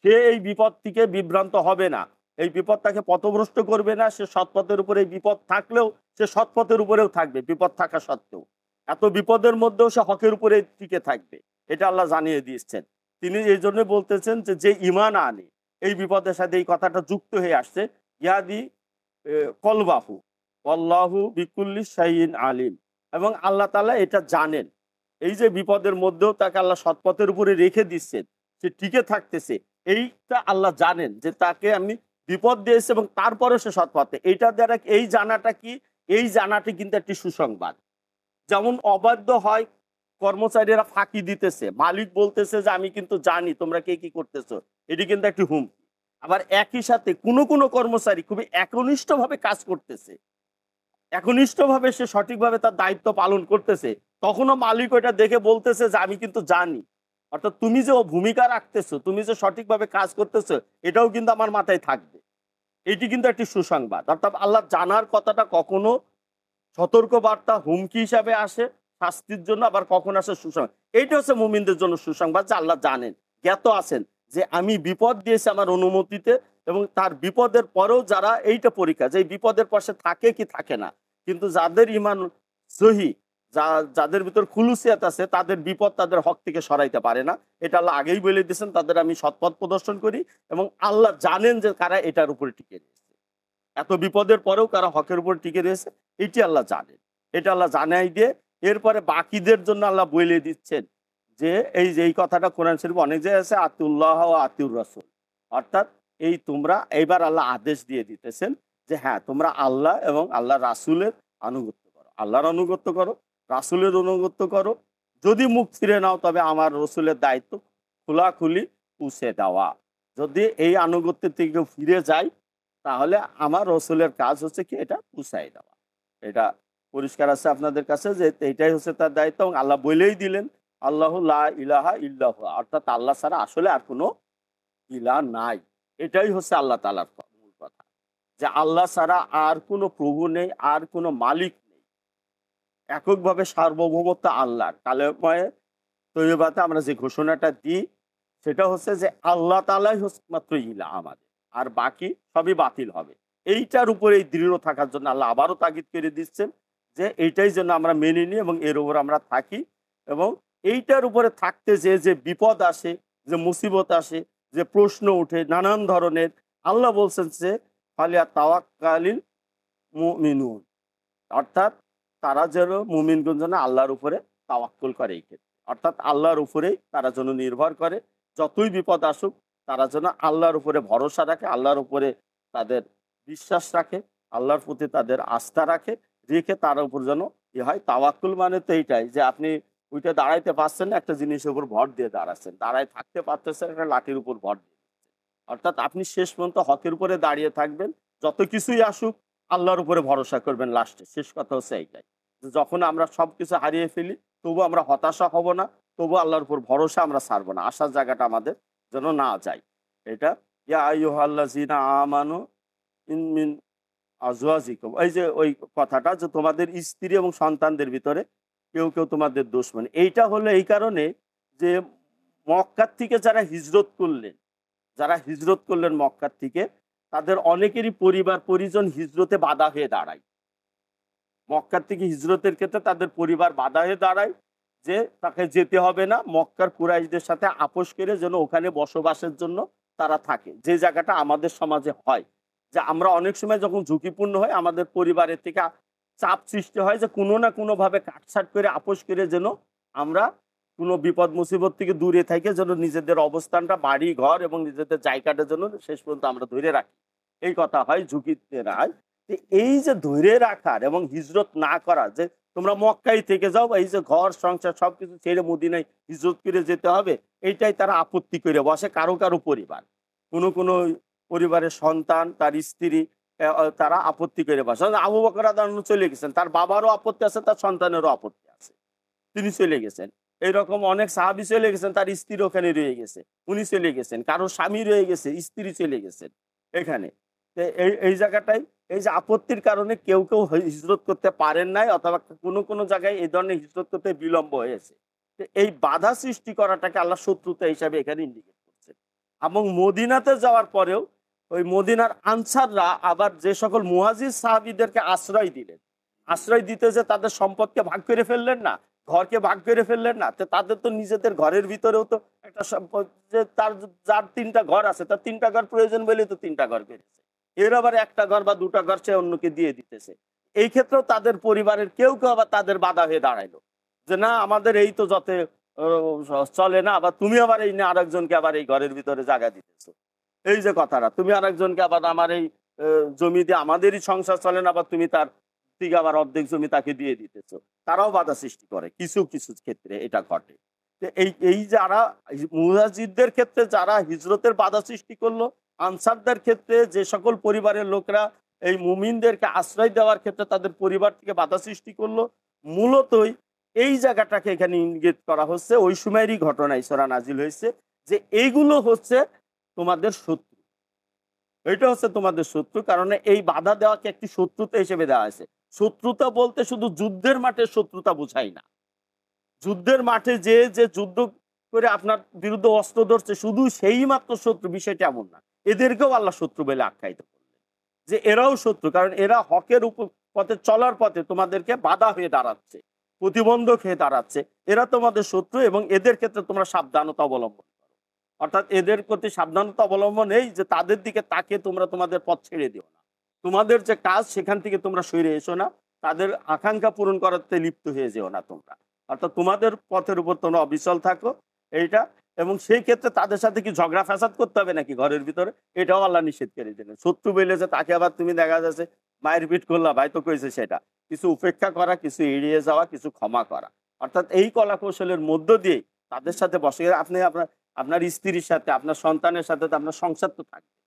সে এই বিপদ থেকে বিভ্রান্ত হবে না। এই বিপদ তাকে পথভ্রষ্ট করবে না। সে সৎপথের উপরে এই বিপদ থাকলেও সে সৎপথের উপরেও থাকবে বিপদ থাকা সত্ত্বেও। এত বিপদের মধ্যেও সে হকের উপরে টিকে থাকবে। এটা আল্লাহ জানিয়ে দিয়েছেন। তিনি এইজন্য বলতেছেন যে ঈমান আনে, এই বিপদের সাথে এই কথাটা যুক্ত হয়ে আসছে। ইয়াদি কলবাহু আল্লাহু বিকুল্লি শাইইন আলিম। এবং আল্লাহ তাআলা এটা জানেন। এই যে বিপদের মধ্যেও তাকে আল্লাহ সৎপথের উপরে রেখে দিচ্ছেন, সে টিকে থাকতেছে, এইটা আল্লাহ জানেন যে তাকে আমি বিপদ দিয়েছি এবং তারপরেও সে সৎপথে। এইটা দ্বারা এই জানাটা কি? এই জানাটি কিন্তু একটি সুসংবাদ। যেমন অবাধ্য হয় কর্মচারীরা ফাঁকি দিতেছে, মালিক বলতেছে যে আমি কিন্তু জানি তোমরা কে কি করতেছো, এটি কিন্তু একটি হুমকি। আবার একই সাথে কোনো কর্মচারী খুবই একনিষ্ঠভাবে কাজ করতেছে, একনিষ্ঠভাবে সে সঠিকভাবে তার দায়িত্ব পালন করতেছে, তখনও মালিক ওইটা দেখে বলতেছে যে আমি কিন্তু জানি। অর্থাৎ তুমি যে ভূমিকা রাখতেছো, তুমি যে সঠিকভাবে কাজ করতেছো, এটাও কিন্তু আমার মাথায় থাকবে। এটি কিন্তু একটি সুসংবাদ। অর্থাৎ আল্লাহ জানার কথাটা কখনো সতর্ক বার্তা, হুমকি হিসাবে আসে শাস্তির জন্য, আবার কখন আসে সুসংবাদ। এইটা হচ্ছে মুমিনদের জন্য সুসংবাদ, যে আল্লাহ জানেন, জ্ঞাত আছেন যে আমি বিপদ দিয়েছি আমার অনুমতিতে, এবং তার বিপদের পরেও যারা, এইটা পরীক্ষা যে এই বিপদের পাশে থাকে কি থাকে না, কিন্তু যাদের ঈমান সহি, যাদের ভিতর খুলুসিয়াত আছে, তাদের বিপদ তাদের হক থেকে সরাইতে পারে না। এটা আল্লাহ আগেই বলে দিয়েছেন, তাদের আমি সৎপথ প্রদর্শন করি, এবং আল্লাহ জানেন যে কারা এটার উপরে টিকে রয়েছে। এত বিপদের পরেও কারা হকের উপর টিকে রয়েছে, এটি আল্লাহ জানেন। এটা আল্লাহ জানাই দিয়ে এরপরে বাকিদের জন্য আল্লাহ বলে দিচ্ছেন যে এই যে এই কথাটা কোরআন শরীফ অনেক জায়গায় আছে, আতিউল্লাহ ও আতিউর রাসূল। অর্থাৎ এই তোমরা, এইবার আল্লাহ আদেশ দিয়ে দিতেছেন যে হ্যাঁ, তোমরা আল্লাহ এবং আল্লাহ রাসূলের আনুগত্য করো, আল্লাহর আনুগত্য করো, রাসূলের আনুগত্য করো। যদি মুখ ফিরে নাও তবে আমার রসুলের দায়িত্ব খোলাখুলি পুষে দেওয়া। যদি এই আনুগত্যের থেকে কেউ ফিরে যায়, তাহলে আমার রসুলের কাজ হচ্ছে কি, এটা পুষাই দেওয়া। এটা পরিষ্কার আছে আপনাদের কাছে যে এটাই হচ্ছে তার দায়িত্ব, এবং আল্লাহ বলেই দিলেন আল্লাহু লা ইলাহা ইল্লাহু, অর্থাৎ আল্লাহ ছাড়া আসলে আর কোনো ইলাহ নাই। এটাই হচ্ছে আল্লাহ তাআলার মূল কথা, যে আল্লাহ ছাড়া আর কোনো প্রভু নেই, আর কোনো মালিক নেই। এককভাবে সার্বভৌমত্ব আল্লাহর। কালেমায়ে তৈয়বাতে আমরা যে ঘোষণাটা দিই, সেটা হচ্ছে যে আল্লাহ তাআলাই হচ্ছে মাত্র ইলাহ আমাদের, আর বাকি সবই বাতিল হবে। এইটার উপরে দৃঢ় থাকার জন্য আল্লাহ আবারও তাগিদ করে দিচ্ছেন যে এইটাই যেন আমরা মেনে নিই এবং এর উপর আমরা থাকি। এবং এইটার উপরে থাকতে যে বিপদ আসে, যে মুসিবত আসে, যে প্রশ্ন উঠে নানান ধরনের, আল্লাহ বলছেন যে ফালিয়া তাওয়াক্কালিল মুমিনুন, অর্থাৎ তারা যেন, মুমিনগণ যেন আল্লাহর উপরে তাওয়াক্কুল করে। এই ক্ষেত্রে অর্থাৎ আল্লাহর উপরেই তারা যেন নির্ভর করে, যতই বিপদ আসুক তারা যেন আল্লাহর উপরে ভরসা রাখে, আল্লাহর উপরে তাদের বিশ্বাস রাখে, আল্লাহর প্রতি তাদের আস্থা রাখে, রেখে তার উপর যেন ই হয়। তাওয়াক্কুল মানে তো এইটাই যে আপনি ওইটা দাঁড়াইতে পারছেন না, একটা জিনিসের উপর ভর দিয়ে দাঁড়াচ্ছেন, দাঁড়ায় থাকতে পারতেছেন একটা লাঠির উপর ভর দিয়ে। অর্থাৎ আপনি শেষ পর্যন্ত হকের উপরে দাঁড়িয়ে থাকবেন, যত কিছুই আসুক আল্লাহর উপরে ভরসা করবেন। লাস্টে শেষ কথা হচ্ছে এইটাই, যে যখন আমরা সবকিছু হারিয়ে ফেলি তবু আমরা হতাশা হব না, তবু আল্লাহর উপর ভরসা আমরা ছাড়বো না, আসার জায়গাটা আমাদের যেন না যায়। এটা ইয়া আইয়ুহাল্লাযিনা আমানু ইন মিন আজওয়াজিকুম, এই যে ওই কথাটা, যে তোমাদের স্ত্রী এবং সন্তানদের ভিতরে কেউ তোমাদের দুশমন। এইটা হলো এই কারণে যে মক্কার থেকে যারা হিজরত করলেন মক্কার থেকে, তাদের অনেকেরই পরিবার পরিজন হিজরতে বাধা হয়ে দাঁড়ায়। মক্কার থেকে হিজরতের ক্ষেত্রে তাদের পরিবার বাধা হয়ে দাঁড়ায়, যে তাকে যেতে হবে না, মক্কার কুরাইশদের সাথে আপোষ করে যেন ওখানে বসবাসের জন্য তারা থাকে, যে জায়গাটা আমাদের সমাজে হয় যে আমরা অনেক সময় যখন ঝুঁকিপূর্ণ হয় আমাদের পরিবারের থেকে চাপ সৃষ্টি হয় যে কোনো না কোনো ভাবে কাটছাট করে আপোষ করে যেন আমরা কোনো বিপদ মুসিবত থেকে দূরে থেকে যেন নিজেদের অবস্থানটা বাড়ি ঘর এবং নিজেদের জায়গাটার জন্য শেষ পর্যন্ত আমরা ধরে রাখি। এই কথা হয় ঝুঁকিতে রায়। তো এই যে ধরে রাখার এবং হিজরত না করা, যে তোমরা মক্কায় থেকে যাও, এই যে ঘর সংসার সবকিছু ছেড়ে মদিনায় হিজরত করে যেতে হবে, এইটাই তারা আপত্তি করে বসে। কারো কারো পরিবার, কোনো কোনো পরিবারের সন্তান, তার স্ত্রী, তারা আপত্তি করে বসে। আবু বকর রাদিয়াল্লাহু আনহু চলে গেছেন, তার বাবারও আপত্তি আছে, তার সন্তানেরও আপত্তি আছে, তিনি চলে গেছেন। এইরকম অনেক সাহাবী চলে গেছেন, তার স্ত্রী ওখানে রয়ে গেছে, উনি চলে গেছেন। কারো স্বামী রয়ে গেছে, স্ত্রী চলে গেছেন এখানে। তো এই জায়গাটাই, এই যে আপত্তির কারণে কেউ কেউ হিজরত করতে পারেন নাই, অথবা কোনো কোনো জায়গায় এই ধরনের হিজরত করতে বিলম্ব হয়েছে। তো এই বাধা সৃষ্টি করাটাকে আল্লাহ শত্রুতা হিসাবে এখানে ইন্ডিকেট করছেন। এবং মদিনাতে যাওয়ার পরেও ওই মদিনার আনসাররা আবার যে সকল মুহাজির সাহাবীদেরকে আশ্রয় দিলেন, আশ্রয় দিতে যে তাদের সম্পদকে ভাগ করে ফেললেন না, ঘরকে ভাগ করে ফেললেন না, তো তাদের তো নিজেদের ঘরের ভিতরেও তো একটা সম্পদ, যে তার যার ৩টা ঘর আছে তার ৩টা ঘর প্রয়োজন বলে তো ৩টা ঘর পেয়েছে, এর আবার একটা ঘর বা ২টা ঘর সে অন্যকে দিয়ে দিতেছে। এই ক্ষেত্রেও তাদের পরিবারের কেউ কেউ আবার তাদের বাধা হয়ে দাঁড়াইলো যে না, আমাদের এই তো যত চলে না, আবার তুমি আবার এই না আরেকজনকে আবার এই ঘরের ভিতরে জায়গা দিতেছো। এই যে কথাটা, তুমি আরেকজনকে আবার আমার এই জমি দিয়ে আমাদেরই সংসার চলে না, আবার তুমি তার থেকে আবার অর্ধেক জমি তাকে দিয়ে দিতেছো। তারাও বাধা সৃষ্টি করে, কিছু কিছু ক্ষেত্রে এটা ঘটে। তো এই এই যারা মুহাজিরদের ক্ষেত্রে যারা হিজরতের বাধা সৃষ্টি করলো, আনসারদের ক্ষেত্রে যে সকল পরিবারের লোকরা এই মুমিনদেরকে আশ্রয় দেওয়ার ক্ষেত্রে তাদের পরিবার থেকে বাধা সৃষ্টি করলো, মূলতই এই জায়গাটাকে এখানে ইঙ্গিত করা হচ্ছে। ওই সময়েরই ঘটনা সূরা নাজিল হয়েছে যে এইগুলো হচ্ছে তোমাদের শত্রু, এটা হচ্ছে তোমাদের শত্রু। কারণ এই বাধা দেওয়াকে একটি শত্রুতা হিসেবে দেওয়া হয়েছে। শত্রুতা বলতে শুধু যুদ্ধের মাঠে শত্রুতা বোঝায় না। যুদ্ধের মাঠে যে যে যুদ্ধ করে আপনার বিরুদ্ধে অস্ত্র ধরছে শুধু সেই মাত্র শত্রু, বিষয়টা এমন না। এদেরকেও আল্লাহ শত্রু বলে আখ্যায়িত করলেন, যে এরাও শত্রু, কারণ এরা হকের পথে চলার পথে তোমাদেরকে বাধা হয়ে দাঁড়াচ্ছে, প্রতিবন্ধক হয়ে দাঁড়াচ্ছে। এরা তোমাদের শত্রু এবং এদের ক্ষেত্রে তোমরা সাবধানতা অবলম্বন করো। অর্থাৎ এদের প্রতি সাবধানতা অবলম্বন এই যে তাদের দিকে তাকে তোমরা তোমাদের পথ ছেড়ে দিও না, তোমাদের যে কাজ সেখান থেকে তোমরা সরে এসো না, তাদের আকাঙ্ক্ষা পূরণ করাতে লিপ্ত হয়ে যেও না তোমরা। অর্থাৎ তোমাদের পথের উপর তোমরা অবিচল থাকো, এইটা। এবং সেই ক্ষেত্রে তাদের সাথে কি ঝগড়া ফ্যাসাদ করতে হবে নাকি ঘরের ভিতরে, এটাও আল্লাহ নিষেধ করে দিলেন। শত্রু বলে যে তাকে আবার তুমি দেখা যাচ্ছে মায়ের পিট করলা, ভাই তো কইছে সেটা, কিছু উপেক্ষা করা, কিছু এড়িয়ে যাওয়া, কিছু ক্ষমা করা। অর্থাৎ এই কলা কৌশলের মধ্য দিয়ে তাদের সাথে বসে আপনি আপনার আপনার স্ত্রীর সাথে, আপনার সন্তানের সাথে তো আপনার সংসার তো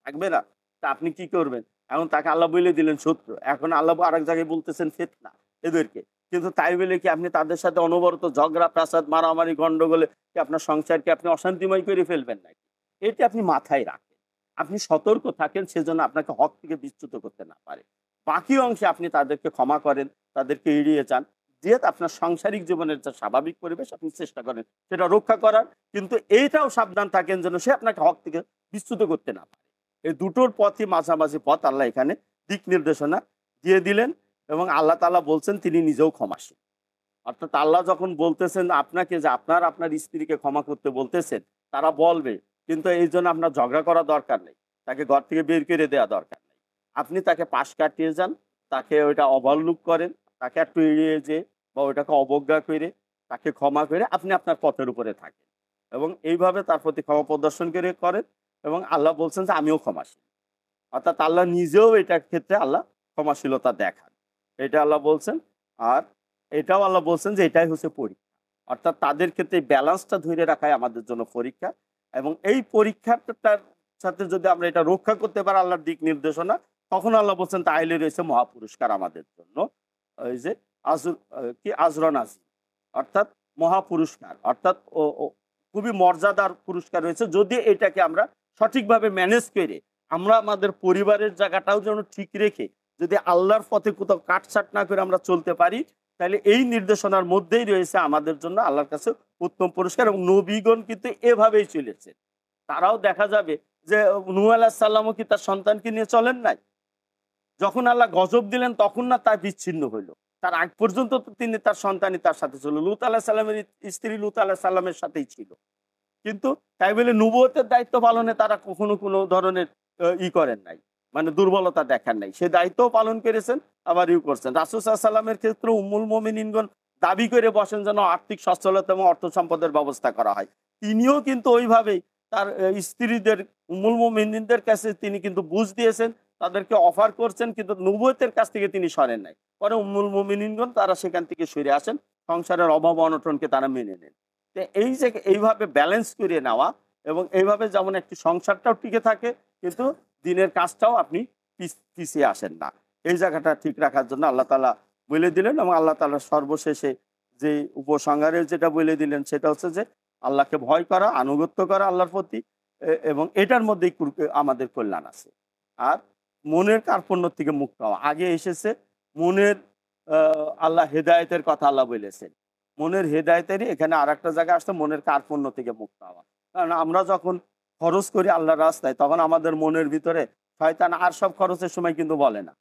থাকবে না, তা আপনি কি করবেন? এখন তাকে আল্লাহ বলে দিলেন শত্রু, এখন আল্লাহ আরেক জায়গায় বলতেছেন ফিতনা এদেরকে। কিন্তু তাই বলে কি আপনি তাদের সাথে অনবরত ঝগড়া প্রাসাদ মারামারি গন্ডগোলে কি আপনার সংসারকে আপনি অশান্তিময় করে ফেলবেন নাকি? এটি আপনি মাথায় রাখেন, আপনি সতর্ক থাকেন, সেজন্য আপনাকে হক থেকে বিচ্যুত করতে না পারে। বাকি অংশে আপনি তাদেরকে ক্ষমা করেন, তাদেরকে এড়িয়ে যান, যে আপনার সাংসারিক জীবনের যে স্বাভাবিক পরিবেশ আপনি চেষ্টা করেন সেটা রক্ষা করার, কিন্তু এইটাও সাবধান থাকেন যেন সে আপনাকে হক থেকে বিচ্যুত করতে না পারে। এই দুটোর পথই মাঝামাঝি পথ আল্লাহ এখানে দিক নির্দেশনা দিয়ে দিলেন। এবং আল্লাহ তাআলা বলছেন তিনি নিজেও ক্ষমাশীল। অর্থাৎ আল্লাহ যখন বলতেছেন আপনাকে যে আপনার আপনার স্ত্রীকে ক্ষমা করতে বলতেছেন, তারা বলবে, কিন্তু এই জন্য আপনার ঝগড়া করা দরকার নেই, তাকে ঘর থেকে বের করে দেওয়া দরকার নেই। আপনি তাকে পাশ কাটিয়ে যান, তাকে ওইটা ওভারলুক করেন, তাকে একটু এড়িয়ে যে বা ওইটাকে অবজ্ঞা করে তাকে ক্ষমা করে আপনি আপনার পথের উপরে থাকেন এবং এইভাবে তার প্রতি ক্ষমা প্রদর্শন করে করেন। এবং আল্লাহ বলছেন যে আমিও ক্ষমাশীল। অর্থাৎ আল্লাহ নিজেও এটার ক্ষেত্রে আল্লাহ ক্ষমাশীলতা দেখান, এটা আল্লাহ বলছেন। আর এটাও আল্লাহ বলছেন যে এটাই হচ্ছে পরীক্ষা। অর্থাৎ তাদের ক্ষেত্রে ব্যালেন্সটা ধরে রাখাই আমাদের জন্য পরীক্ষা। এবং এই পরীক্ষাটার সাথে যদি আমরা এটা রক্ষা করতে পারি আল্লাহর দিক নির্দেশনা, তখন আল্লাহ বলছেন তাইলে রয়েছে মহাপুরস্কার আমাদের জন্য। ওই যে আজরান আজিম, অর্থাৎ মহাপুরস্কার, অর্থাৎ খুবই মর্যাদার পুরস্কার রয়েছে যদি এটাকে আমরা সঠিকভাবে ম্যানেজ করে আমরা আমাদের পরিবারের জায়গাটাও যেন ঠিক রেখে যদি আল্লাহর পথে কোথাও কাটছাট না করে আমরা চলতে পারি, তাহলে এই নির্দেশনার মধ্যেই রয়েছে আমাদের জন্য আল্লাহর কাছে উত্তম পুরস্কার। এবং নবীগণ কিন্তু এভাবেই চলেছে। তারাও দেখা যাবে যে নূহ আলাইহিস সালামও কি তার সন্তানকে নিয়ে চলেন নাই? যখন আল্লাহ গজব দিলেন তখন না তার বিচ্ছিন্ন হইলো, তার আগ পর্যন্ত তো তিনি তার সন্তানই তার সাথে ছিল। লূত আলাইহিস সালামের স্ত্রী লূত আলাইহিস সালামের সাথেই ছিল। কিন্তু তাই বলে নবুয়তের দায়িত্ব পালনে তারা কখনো কোনো ধরনের করেন নাই, মানে দুর্বলতা দেখান নাই। সে দায়িত্ব পালন করেছেন, আবার করছেন। রাসূল সাল্লাল্লাহু আলাইহি ওয়াসাল্লামের ক্ষেত্রে উম্মুল মুমিনিনগণ দাবি করে বসেন যেন আর্থিক সচ্ছলতা এবং অর্থ সম্পদের ব্যবস্থা করা হয়। তিনিও কিন্তু ওইভাবেই তার স্ত্রীদের, উম্মুল মুমিনিনদের কাছে তিনি কিন্তু বুঝ দিয়েছেন, তাদেরকে অফার করছেন, কিন্তু নবুয়তের কাছ থেকে তিনি সরেন নাই। পরে উম্মুল মুমিনিনগণ তারা সেখান থেকে সরে আসেন, সংসারের অভাব অনটনকে তারা মেনে নেন। তো এই যে এইভাবে ব্যালেন্স করে নেওয়া, এবং এইভাবে যেমন একটি সংসারটাও টিকে থাকে, কিন্তু দিনের কাজটাও আপনি পিছিয়ে আসেন না, এই জায়গাটা ঠিক রাখার জন্য আল্লাহ তাআলা বলে দিলেন। এবং আল্লাহ তাআলা সর্বশেষে যে উপসংহারের যেটা বলে দিলেন সেটা হচ্ছে যে আল্লাহকে ভয় করা, আনুগত্য করা আল্লাহর প্রতি, এবং এটার মধ্যেই আমাদের কল্যাণ আছে। আর মনের কার্পণ্য থেকে মুক্ত হওয়া, আগে এসেছে মনের আল্লাহ হেদায়েতের কথা আল্লাহ বলেছেন, মনের হেদায়েতেরই এখানে আর একটা জায়গায় আসছে মনের কার্পণ্য থেকে মুক্ত হওয়া। কারণ আমরা যখন খরচ করি আল্লাহর রাস্তায়, তখন আমাদের মনের ভিতরে শয়তান আর সব খরচের সময় কিন্তু বলে না।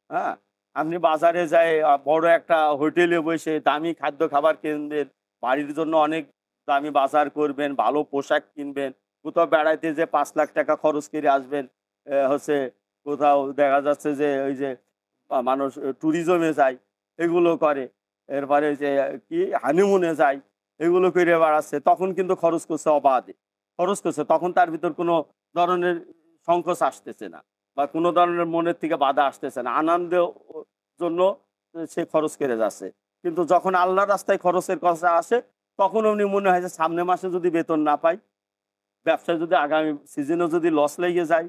হ্যাঁ, আপনি বাজারে যায়, বড় একটা হোটেলে বসে দামি খাদ্য খাবার কিনবেন, বাড়ির জন্য অনেক দামি বাজার করবেন, ভালো পোশাক কিনবেন, কোথাও বেড়াইতে যে ৫ লাখ টাকা খরচ করে আসবেন, হচ্ছে কোথাও দেখা যাচ্ছে যে ওই যে মানুষ ট্যুরিজমে যায়, এগুলো করে, এরপরে যে কি হানিমুনে যায়, এগুলো করে বেড়াচ্ছে, তখন কিন্তু খরচ করছে অবাধে, খরচ করছে, তখন তার ভিতর কোনো ধরনের সংকোচ আসতেছে না, বা কোনো ধরনের মনের থেকে বাধা আসতেছে না, আনন্দের জন্য সে খরচ করে যাচ্ছে। কিন্তু যখন আল্লাহর রাস্তায় খরচের কথা আসে, তখন উনি মনে হয় যে সামনের মাসে যদি বেতন না পাই, ব্যবসায় যদি আগামী সিজনে যদি লস লেগে যায়,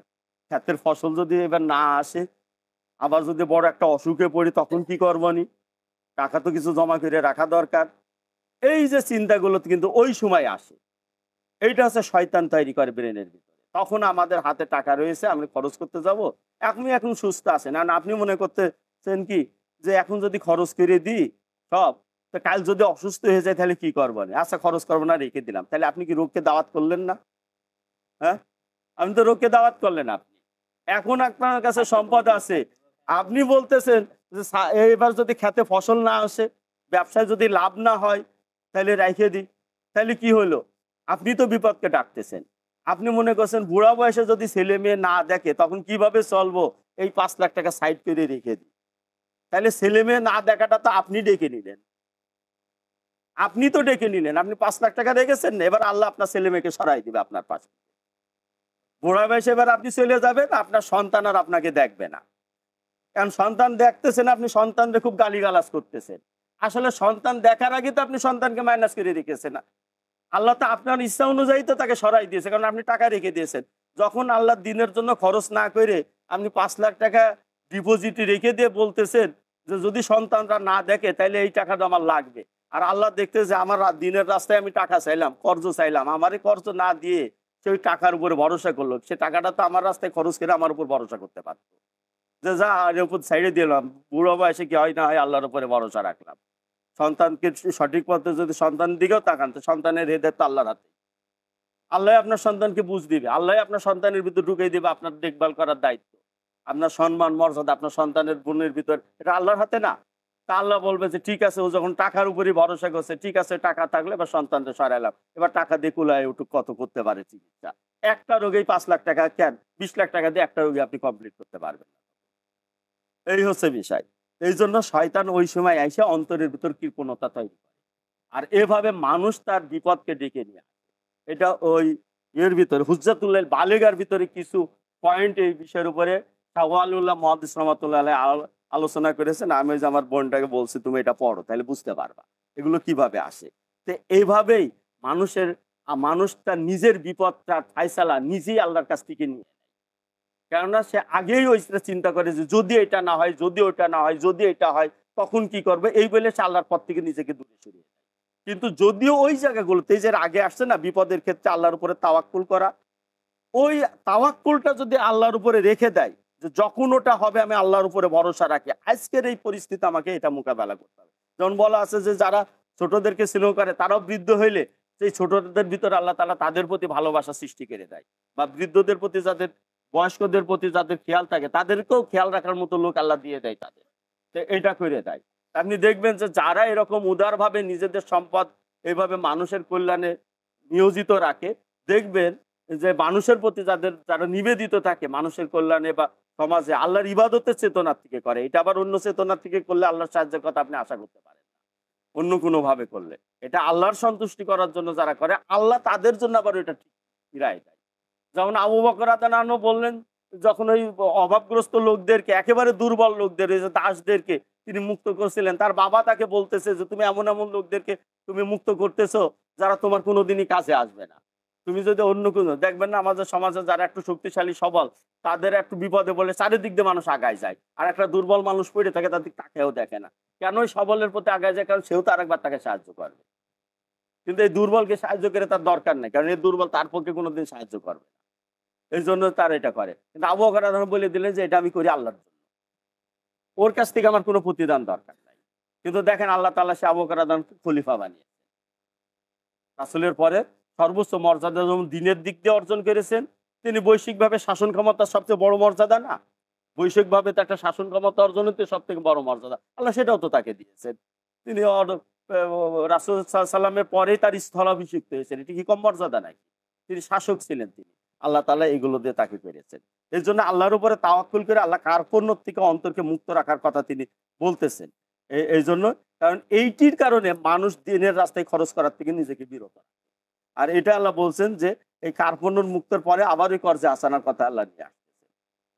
ক্ষেতের ফসল যদি এবার না আসে, আবার যদি বড় একটা অসুখে পড়ি, তখন কি করবনি, টাকা তো কিছু জমা করে রাখা দরকার। এই যে চিন্তাগুলো কিন্তু ওই সময় আসে, এইটা হচ্ছে শয়তান তৈরি করে ব্রেনের ভিতরে। তখন আমাদের হাতে টাকা রয়েছে, আমি খরচ করতে যাব, এখন সুস্থ আছেন, আর আপনি মনে করতেছেন কি যে এখন যদি খরচ করে দিই সব, তো কাল যদি অসুস্থ হয়ে যায় তাহলে কি করবো, আচ্ছা খরচ করবো না, রেখে দিলাম। তাহলে আপনি কি রোগকে দাওয়াত করলেন না? হ্যাঁ, আমি তো রোগকে দাওয়াত করলেন আপনি। এখন আপনার কাছে সম্পদ আছে, আপনি বলতেছেন যে এবার যদি খেতে ফসল না আসে, ব্যবসায় যদি লাভ না হয়, তাহলে রেখে দিই। তাহলে কি হলো? আপনি তো বিপদকে ডাকতেছেন। আপনি মনে করছেন বুড়া বয়সে যদি ছেলে মেয়ে না দেখে তখন কিভাবে চলবো, এই ৫ লাখ টাকা সাইড করে রেখে দিই। তাহলে ছেলে মেয়ে না দেখাটা তো আপনি ডেকে নিলেন, আপনি তো ডেকে নিলেন, আপনি ৫ লাখ টাকা রেখেছেন না, এবার আল্লাহ আপনার ছেলে মেয়েকে সরাই দিবে আপনার পাশে। বুড়া বয়সে এবার আপনি চলে যাবেন, আপনার সন্তান আর আপনাকে দেখবে না। কারণ সন্তান দেখতেছেন, আপনি সন্তানকে খুব গালিগালাজ করতেছেন। আসলে সন্তান দেখার আগে তো আপনি সন্তানকে মাইনাস করে রেখেছেন না। আল্লাহ তো আপনার ইচ্ছা অনুযায়ী তো তাকে সরাই দিয়েছে, কারণ আপনি টাকা রেখে দিয়েছেন। যখন আল্লাহ দিনের জন্য খরচ না করে আপনি ৫ লাখ টাকা ডিপোজিট রেখে দিয়ে বলতেছেন যে যদি সন্তানরা না দেখে তাহলে এই টাকাটা আমার লাগবে। আর আল্লাহ দেখতেছে আমার দিনের রাস্তায় আমি টাকা চাইলাম, কর্জ চাইলাম, আমারই কর্জ না দিয়ে সে ওই টাকার উপরে ভরসা করলো, সে টাকাটা তো আমার রাস্তায় খরচ করে আমার উপর ভরসা করতে পারতো, যে যা এর উপর সাইডে দিলাম, বুড়ো বয়সে কি হয় না হয় আল্লাহর উপরে ভরসা রাখলাম। সন্তানকে সঠিক পথে যদি সন্তান দিকেও তাকান, তো সন্তানের হৃদয় তো আল্লাহর হাতে। আল্লাহ আপনার সন্তানকে বুঝ দিবে, আল্লাহ আপনার সন্তানের ভিতর ঢুকিয়ে দিবে আপনার দেখভাল করার দায়িত্ব, আপনার সম্মান মর্যাদা আপনার সন্তানের বোনের ভিতর, এটা আল্লাহর হাতে না? তা আল্লাহ বলবে যে ঠিক আছে, ও যখন টাকার উপরই ভরসা করছে, ঠিক আছে টাকা থাকলে এবার সন্তানকে সরাইলাম, এবার টাকা দিয়ে কুলায় ওটুক কত করতে পারে চিকিৎসা। একটা রোগেই ৫ লাখ টাকা কেন, ২০ লাখ টাকা দিয়ে একটা রোগী আপনি কমপ্লিট করতে পারবেন না। এই হচ্ছে বিষয়। এই জন্য শয়তান ওই সময় এসে অন্তরের ভিতর কৃপণতা তৈরি করে, আর এভাবে মানুষ তার বিপদকে ডেকে নিয়ে আসে। এটা ওই এর ভিতরে হুজ্জাতুল্লাহ বালেগার ভিতরে কিছু পয়েন্ট এই বিষয়ের উপরে শাহওয়ালুল্লাহ মুহাদ্দিস রাহমাতুল্লাহ আলাইহি আলোচনা করেছেন। আমি ওই যে আমার বোনটাকে বলছি তুমি এটা পড়ো, তাহলে বুঝতে পারবা এগুলো কিভাবে আসে। তো এইভাবেই মানুষের মানুষ তার নিজের বিপদটা ফায়সালা নিজেই আল্লাহর কাছ থেকে নিয়ে নেয়। কেননা সে আগেই ওইটা চিন্তা করে যে যদি এটা না হয়, যদি ওটা না হয়, যদি এটা হয় তখন কি করবে, এই বলে সে আল্লাহর পথ থেকে নিজেকে দূরে সরিয়ে দেয়। কিন্তু যদিও ওই জায়গাগুলোতে যে আগে আসছে না বিপদের ক্ষেত্রে আল্লাহর উপরে তাওয়াক্কুল করা, ওই তাওয়াক্কুলটা যদি আল্লাহর উপরে রেখে দেয় যে যখন ওটা হবে আমি আল্লাহর উপরে ভরসা রাখি, আজকের এই পরিস্থিতি আমাকে এটা মোকাবেলা করতে হবে। যেমন বলা আছে যে যারা ছোটদেরকে স্নেহ করে তারাও বৃদ্ধ হইলে সেই ছোটদের ভিতরে আল্লাহ তাআলা তাদের প্রতি ভালোবাসা সৃষ্টি করে দেয়, বা বৃদ্ধদের প্রতি যাদের, বয়স্কদের প্রতি যাদের খেয়াল থাকে তাদেরকেও খেয়াল রাখার মতো লোক আল্লাহ দিয়ে দেয় তাদের, তো এটা করে দেয়। আপনি দেখবেন যে যারা এরকম উদারভাবে নিজেদের সম্পদ এইভাবে মানুষের কল্যাণে নিয়োজিত রাখে, দেখবেন যে মানুষের প্রতি যারা নিবেদিত থাকে মানুষের কল্যাণে বা সমাজে, আল্লাহর ইবাদতের চেতনার থেকে করে। এটা আবার অন্য চেতনার থেকে করলে আল্লাহর সাহায্যের কথা আপনি আশা করতে পারেন না। অন্য কোনো ভাবে করলে, এটা আল্লাহর সন্তুষ্টি করার জন্য যারা করে, আল্লাহ তাদের জন্য আবার ওইটা ঠিক ফিরায় দেয়। যেমন আবু বকর রাদিয়াল্লাহু আনহু বললেন, যখন ওই অভাবগ্রস্ত লোকদেরকে, একেবারে দুর্বল লোকদের, এই যে দাসদেরকে তিনি মুক্ত করছিলেন, তার বাবা তাকে বলতেছে যে তুমি এমন এমন লোকদেরকে তুমি মুক্ত করতেছো যারা তোমার কোনোদিনই কাছে আসবে না। তুমি যদি অন্য কোনো দেখবেন না, আমাদের সমাজে যারা একটু শক্তিশালী সবল, তাদের একটু বিপদে বলে চারিদিক দিয়ে মানুষ আগায় যায়, আর একটা দুর্বল মানুষ পড়ে থাকে তাদের তাকেও দেখে না। কেন ওই সবলের প্রতি আগায় যায়? কারণ সেও তো আরেকবার তাকে সাহায্য করবে। কিন্তু এই দুর্বলকে সাহায্য করে তার দরকার নেই, কারণ এই দুর্বল তার পক্ষে কোনোদিন সাহায্য করবে না। এই জন্য তার এটা করে। কিন্তু আবু বকর রাদিয়াল্লাহু আনহু বলে দিলেন যে এটা আমি করি আল্লাহর জন্য, ওর কাছ থেকে আমার কোনো প্রতিদান দরকার নাই। কিন্তু দেখেন আল্লাহ তাআলা সে আবু বকর রাদিয়াল্লাহু আনহুকে খলিফা বানিয়ে, রাসূলের পরে সর্বোচ্চ মর্যাদা যেমন দিনের দিক দিয়ে অর্জন করেছেন, তিনি বৈশ্বিকভাবে শাসন ক্ষমতার সবচেয়ে বড় মর্যাদা না? বৈশ্বিকভাবে তো একটা শাসন ক্ষমতা অর্জন হতে সবথেকে বড় মর্যাদা। আল্লাহ সেটাও তো তাকে দিয়েছেন। তিনি রাসূল সাল্লাল্লাহু আলাইহি সাল্লামের পরেই তার স্থলাভিষিক্ত হয়েছেন। এটা কি কম মর্যাদা নাকি? তিনি শাসক ছিলেন তিনি। আল্লাহ তাআলা এগুলো দিয়ে তাকে পেরেছেন। এজন্য আল্লাহর উপরে তাওয়াক্কুল করে আল্লাহ কার্পণ্য থেকে অন্তরকে মুক্ত রাখার কথা তিনি বলতেছেন। এইজন্য, কারণ এইটির কারণে মানুষ দিনের রাস্তায় খরচ করার থেকে নিজেকে বিরত রাখে। আর এটা আল্লাহ বলছেন যে এই কার্পণ্যর মুক্তের পরে আবার ওই কর্জে আসানার কথা আল্লাহ নিয়ে আসতেছেন।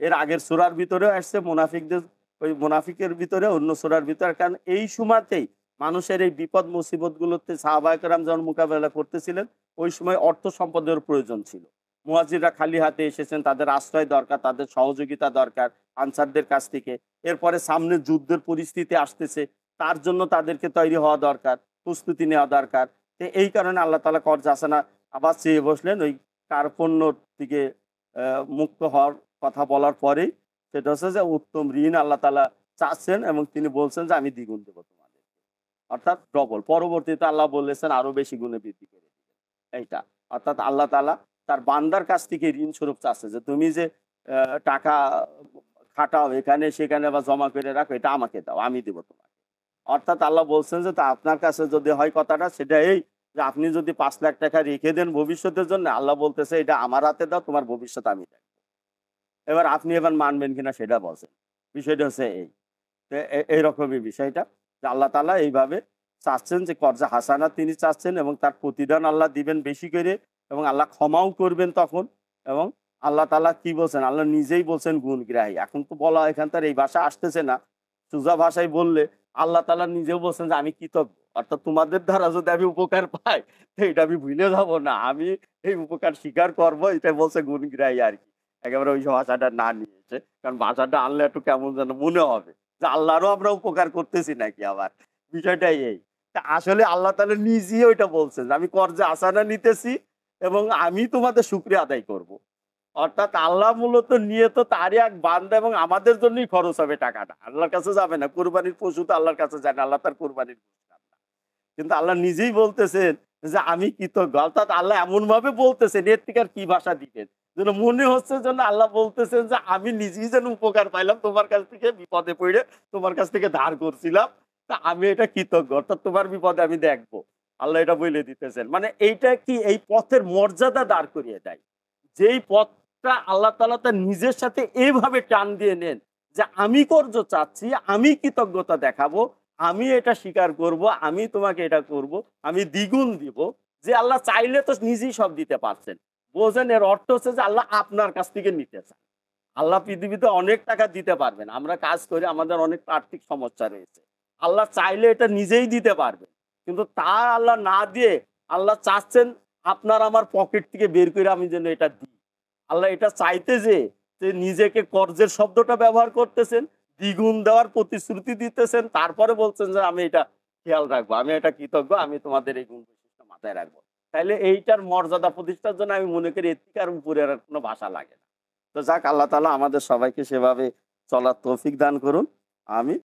এর আগের সূরার ভিতরেও আসছে মুনাফিকদের, ওই মুনাফিকের ভিতরে অন্য সূরার ভিতরে। কারণ এই সময়তেই মানুষের এই বিপদ মুসিবত গুলোতে সাহাবায়ে কেরাম যখন মোকাবেলা করতেছিলেন, ওই সময় অর্থ সম্পদের প্রয়োজন ছিল। মুহাজিররা খালি হাতে এসেছেন, তাদের আশ্রয় দরকার, তাদের সহযোগিতা দরকার আনসারদের কাছ থেকে। এরপরে সামনে যুদ্ধের পরিস্থিতি আসতেছে, তার জন্য তাদেরকে তৈরি হওয়া দরকার, প্রস্তুতি নেওয়া দরকার। তো এই কারণে আল্লাহ তাআলা কর্জ আসানা আবার চেয়ে বসলেন ওই কার্পণ্যর থেকে মুক্ত হওয়ার কথা বলার পরেই। সেটা হচ্ছে যে উত্তম ঋণ আল্লাহ তাআলা চাচ্ছেন এবং তিনি বলছেন যে আমি দ্বিগুণ দেব তোমাদের, অর্থাৎ ডবল। পরবর্তীতে আল্লাহ বলেছেন আরো বেশি গুণে বৃদ্ধি করে দিবেন। এইটা অর্থাৎ আল্লাহ তাআলা তার বান্দার কাছ থেকে ঋণ স্বরূপ চাচ্ছে যে তুমি যে টাকা খাটাও এখানে সেখানে বা জমা করে রাখো, এটা আমাকে দাও, আমি দেব তোমাকে। অর্থাৎ আল্লাহ বলছেন যে তা আপনার কাছে যদি হয় কথাটা সেটা এই, যে আপনি যদি ৫ লাখ টাকা রেখে দেন ভবিষ্যতের জন্য, আল্লাহ বলতেছে এটা আমার হাতে দাও, তোমার ভবিষ্যৎ আমি দেখবো। এবার আপনি এবার মানবেন কিনা সেটা বলছেন। বিষয়টা হচ্ছে এই, এইরকমই বিষয়টা, যে আল্লাহ তাআলা এইভাবে চাচ্ছেন যে কর্জা হাসানা তিনি চাচ্ছেন এবং তার প্রতিদান আল্লাহ দিবেন বেশি করে, এবং আল্লাহ ক্ষমাও করবেন তখন। এবং আল্লাহ তাআলা কি বলছেন? আল্লাহ নিজেই বলছেন গুণগ্রাহী। এখন তো বলা এখানকার এই ভাষা আসতেছে না, সোজা ভাষায় বললে আল্লাহ তাআলা নিজেও বলছেন যে আমি কৃতজ্ঞ। অর্থাৎ তোমাদের দ্বারা যদি আমি উপকার পাই, তো এটা আমি ভুলে যাব না, আমি এই উপকার স্বীকার করবো। এটা বলছে গুণগ্রাহী আর কি, একেবারে ওই ভাষাটা না নিয়ে এসে। কারণ ভাষাটা আনলে একটু কেমন যেন মনে হবে যে আল্লাহরও আমরা উপকার করতেছি নাকি আবার। বিষয়টাই এই। তা আসলে আল্লাহ তাআলা নিজেই ওইটা বলছেন যে আমি কর্জে আসানা নিতেছি এবং আমি তোমাদের শুকরিয়া আদায় করব। অর্থাৎ আল্লাহ মূলত নিয়ে তো তারই এক বান্দা এবং আমাদের জন্যই খরচ হবে টাকাটা, আল্লাহর কাছে যাবে না। কুরবানির পশু তো আল্লাহর কাছে যায় না, আল্লাহ তার কুরবানির পশু খান না। কিন্তু আল্লাহ নিজেই বলতেছেন যে আমি কৃতজ্ঞ। অর্থাৎ আল্লাহ এমন ভাবে বলতেছেন, এর থেকে আর কি ভাষা দিবেন, যেন মনে হচ্ছে যেন আল্লাহ বলতেছেন যে আমি নিজেই যেন উপকার পাইলাম তোমার কাছ থেকে, বিপদে পড়ে তোমার কাছ থেকে ধার করছিলাম, তা আমি এটা কৃতজ্ঞ, অর্থাৎ তোমার বিপদে আমি দেখবো। আল্লাহ এটা বলে দিতেছেন, মানে এইটা কি এই পথের মর্যাদা দাঁড় করিয়ে দেয়। যেই পথটা আল্লাহ তাআলা তার নিজের সাথে এইভাবে টান দিয়ে নেন যে আমি কর্জ চাচ্ছি, আমি কৃতজ্ঞতা দেখাবো, আমি এটা স্বীকার করব, আমি তোমাকে এটা করব, আমি দ্বিগুণ দিব। যে আল্লাহ চাইলে তো নিজেই সব দিতে পারছেন। বোঝেন, এর অর্থ হচ্ছে যে আল্লাহ আপনার কাছ থেকে নিতে চান। আল্লাহ পৃথিবীতে অনেক টাকা দিতে পারবেন, আমরা কাজ করি, আমাদের অনেক আর্থিক সমস্যা রয়েছে, আল্লাহ চাইলে এটা নিজেই দিতে পারবেন। কিন্তু তা আল্লাহ না দিয়ে আল্লাহ চাচ্ছেন আপনার আমার পকেট থেকে বের করে আমি যেন এটা দিই। আল্লাহ এটা চাইতে যে নিজেকে কর্জের শব্দটা ব্যবহার করতেছেন, দ্বিগুণ দেওয়ার প্রতিশ্রুতি দিতেছেন, তারপরে বলছেন যে আমি এটা খেয়াল রাখবো, আমি এটা কৃতজ্ঞ, আমি তোমাদের এই গুণ বৈশিষ্ট্য মাথায় রাখবো। তাইলে এইটার মর্যাদা প্রতিষ্ঠার জন্য আমি মনে করি এর থেকে আর উপরে আর কোনো ভাষা লাগে না। তো যাক, আল্লাহ তাআলা আমাদের সবাইকে সেভাবে চলার তৌফিক দান করুন। আমিন।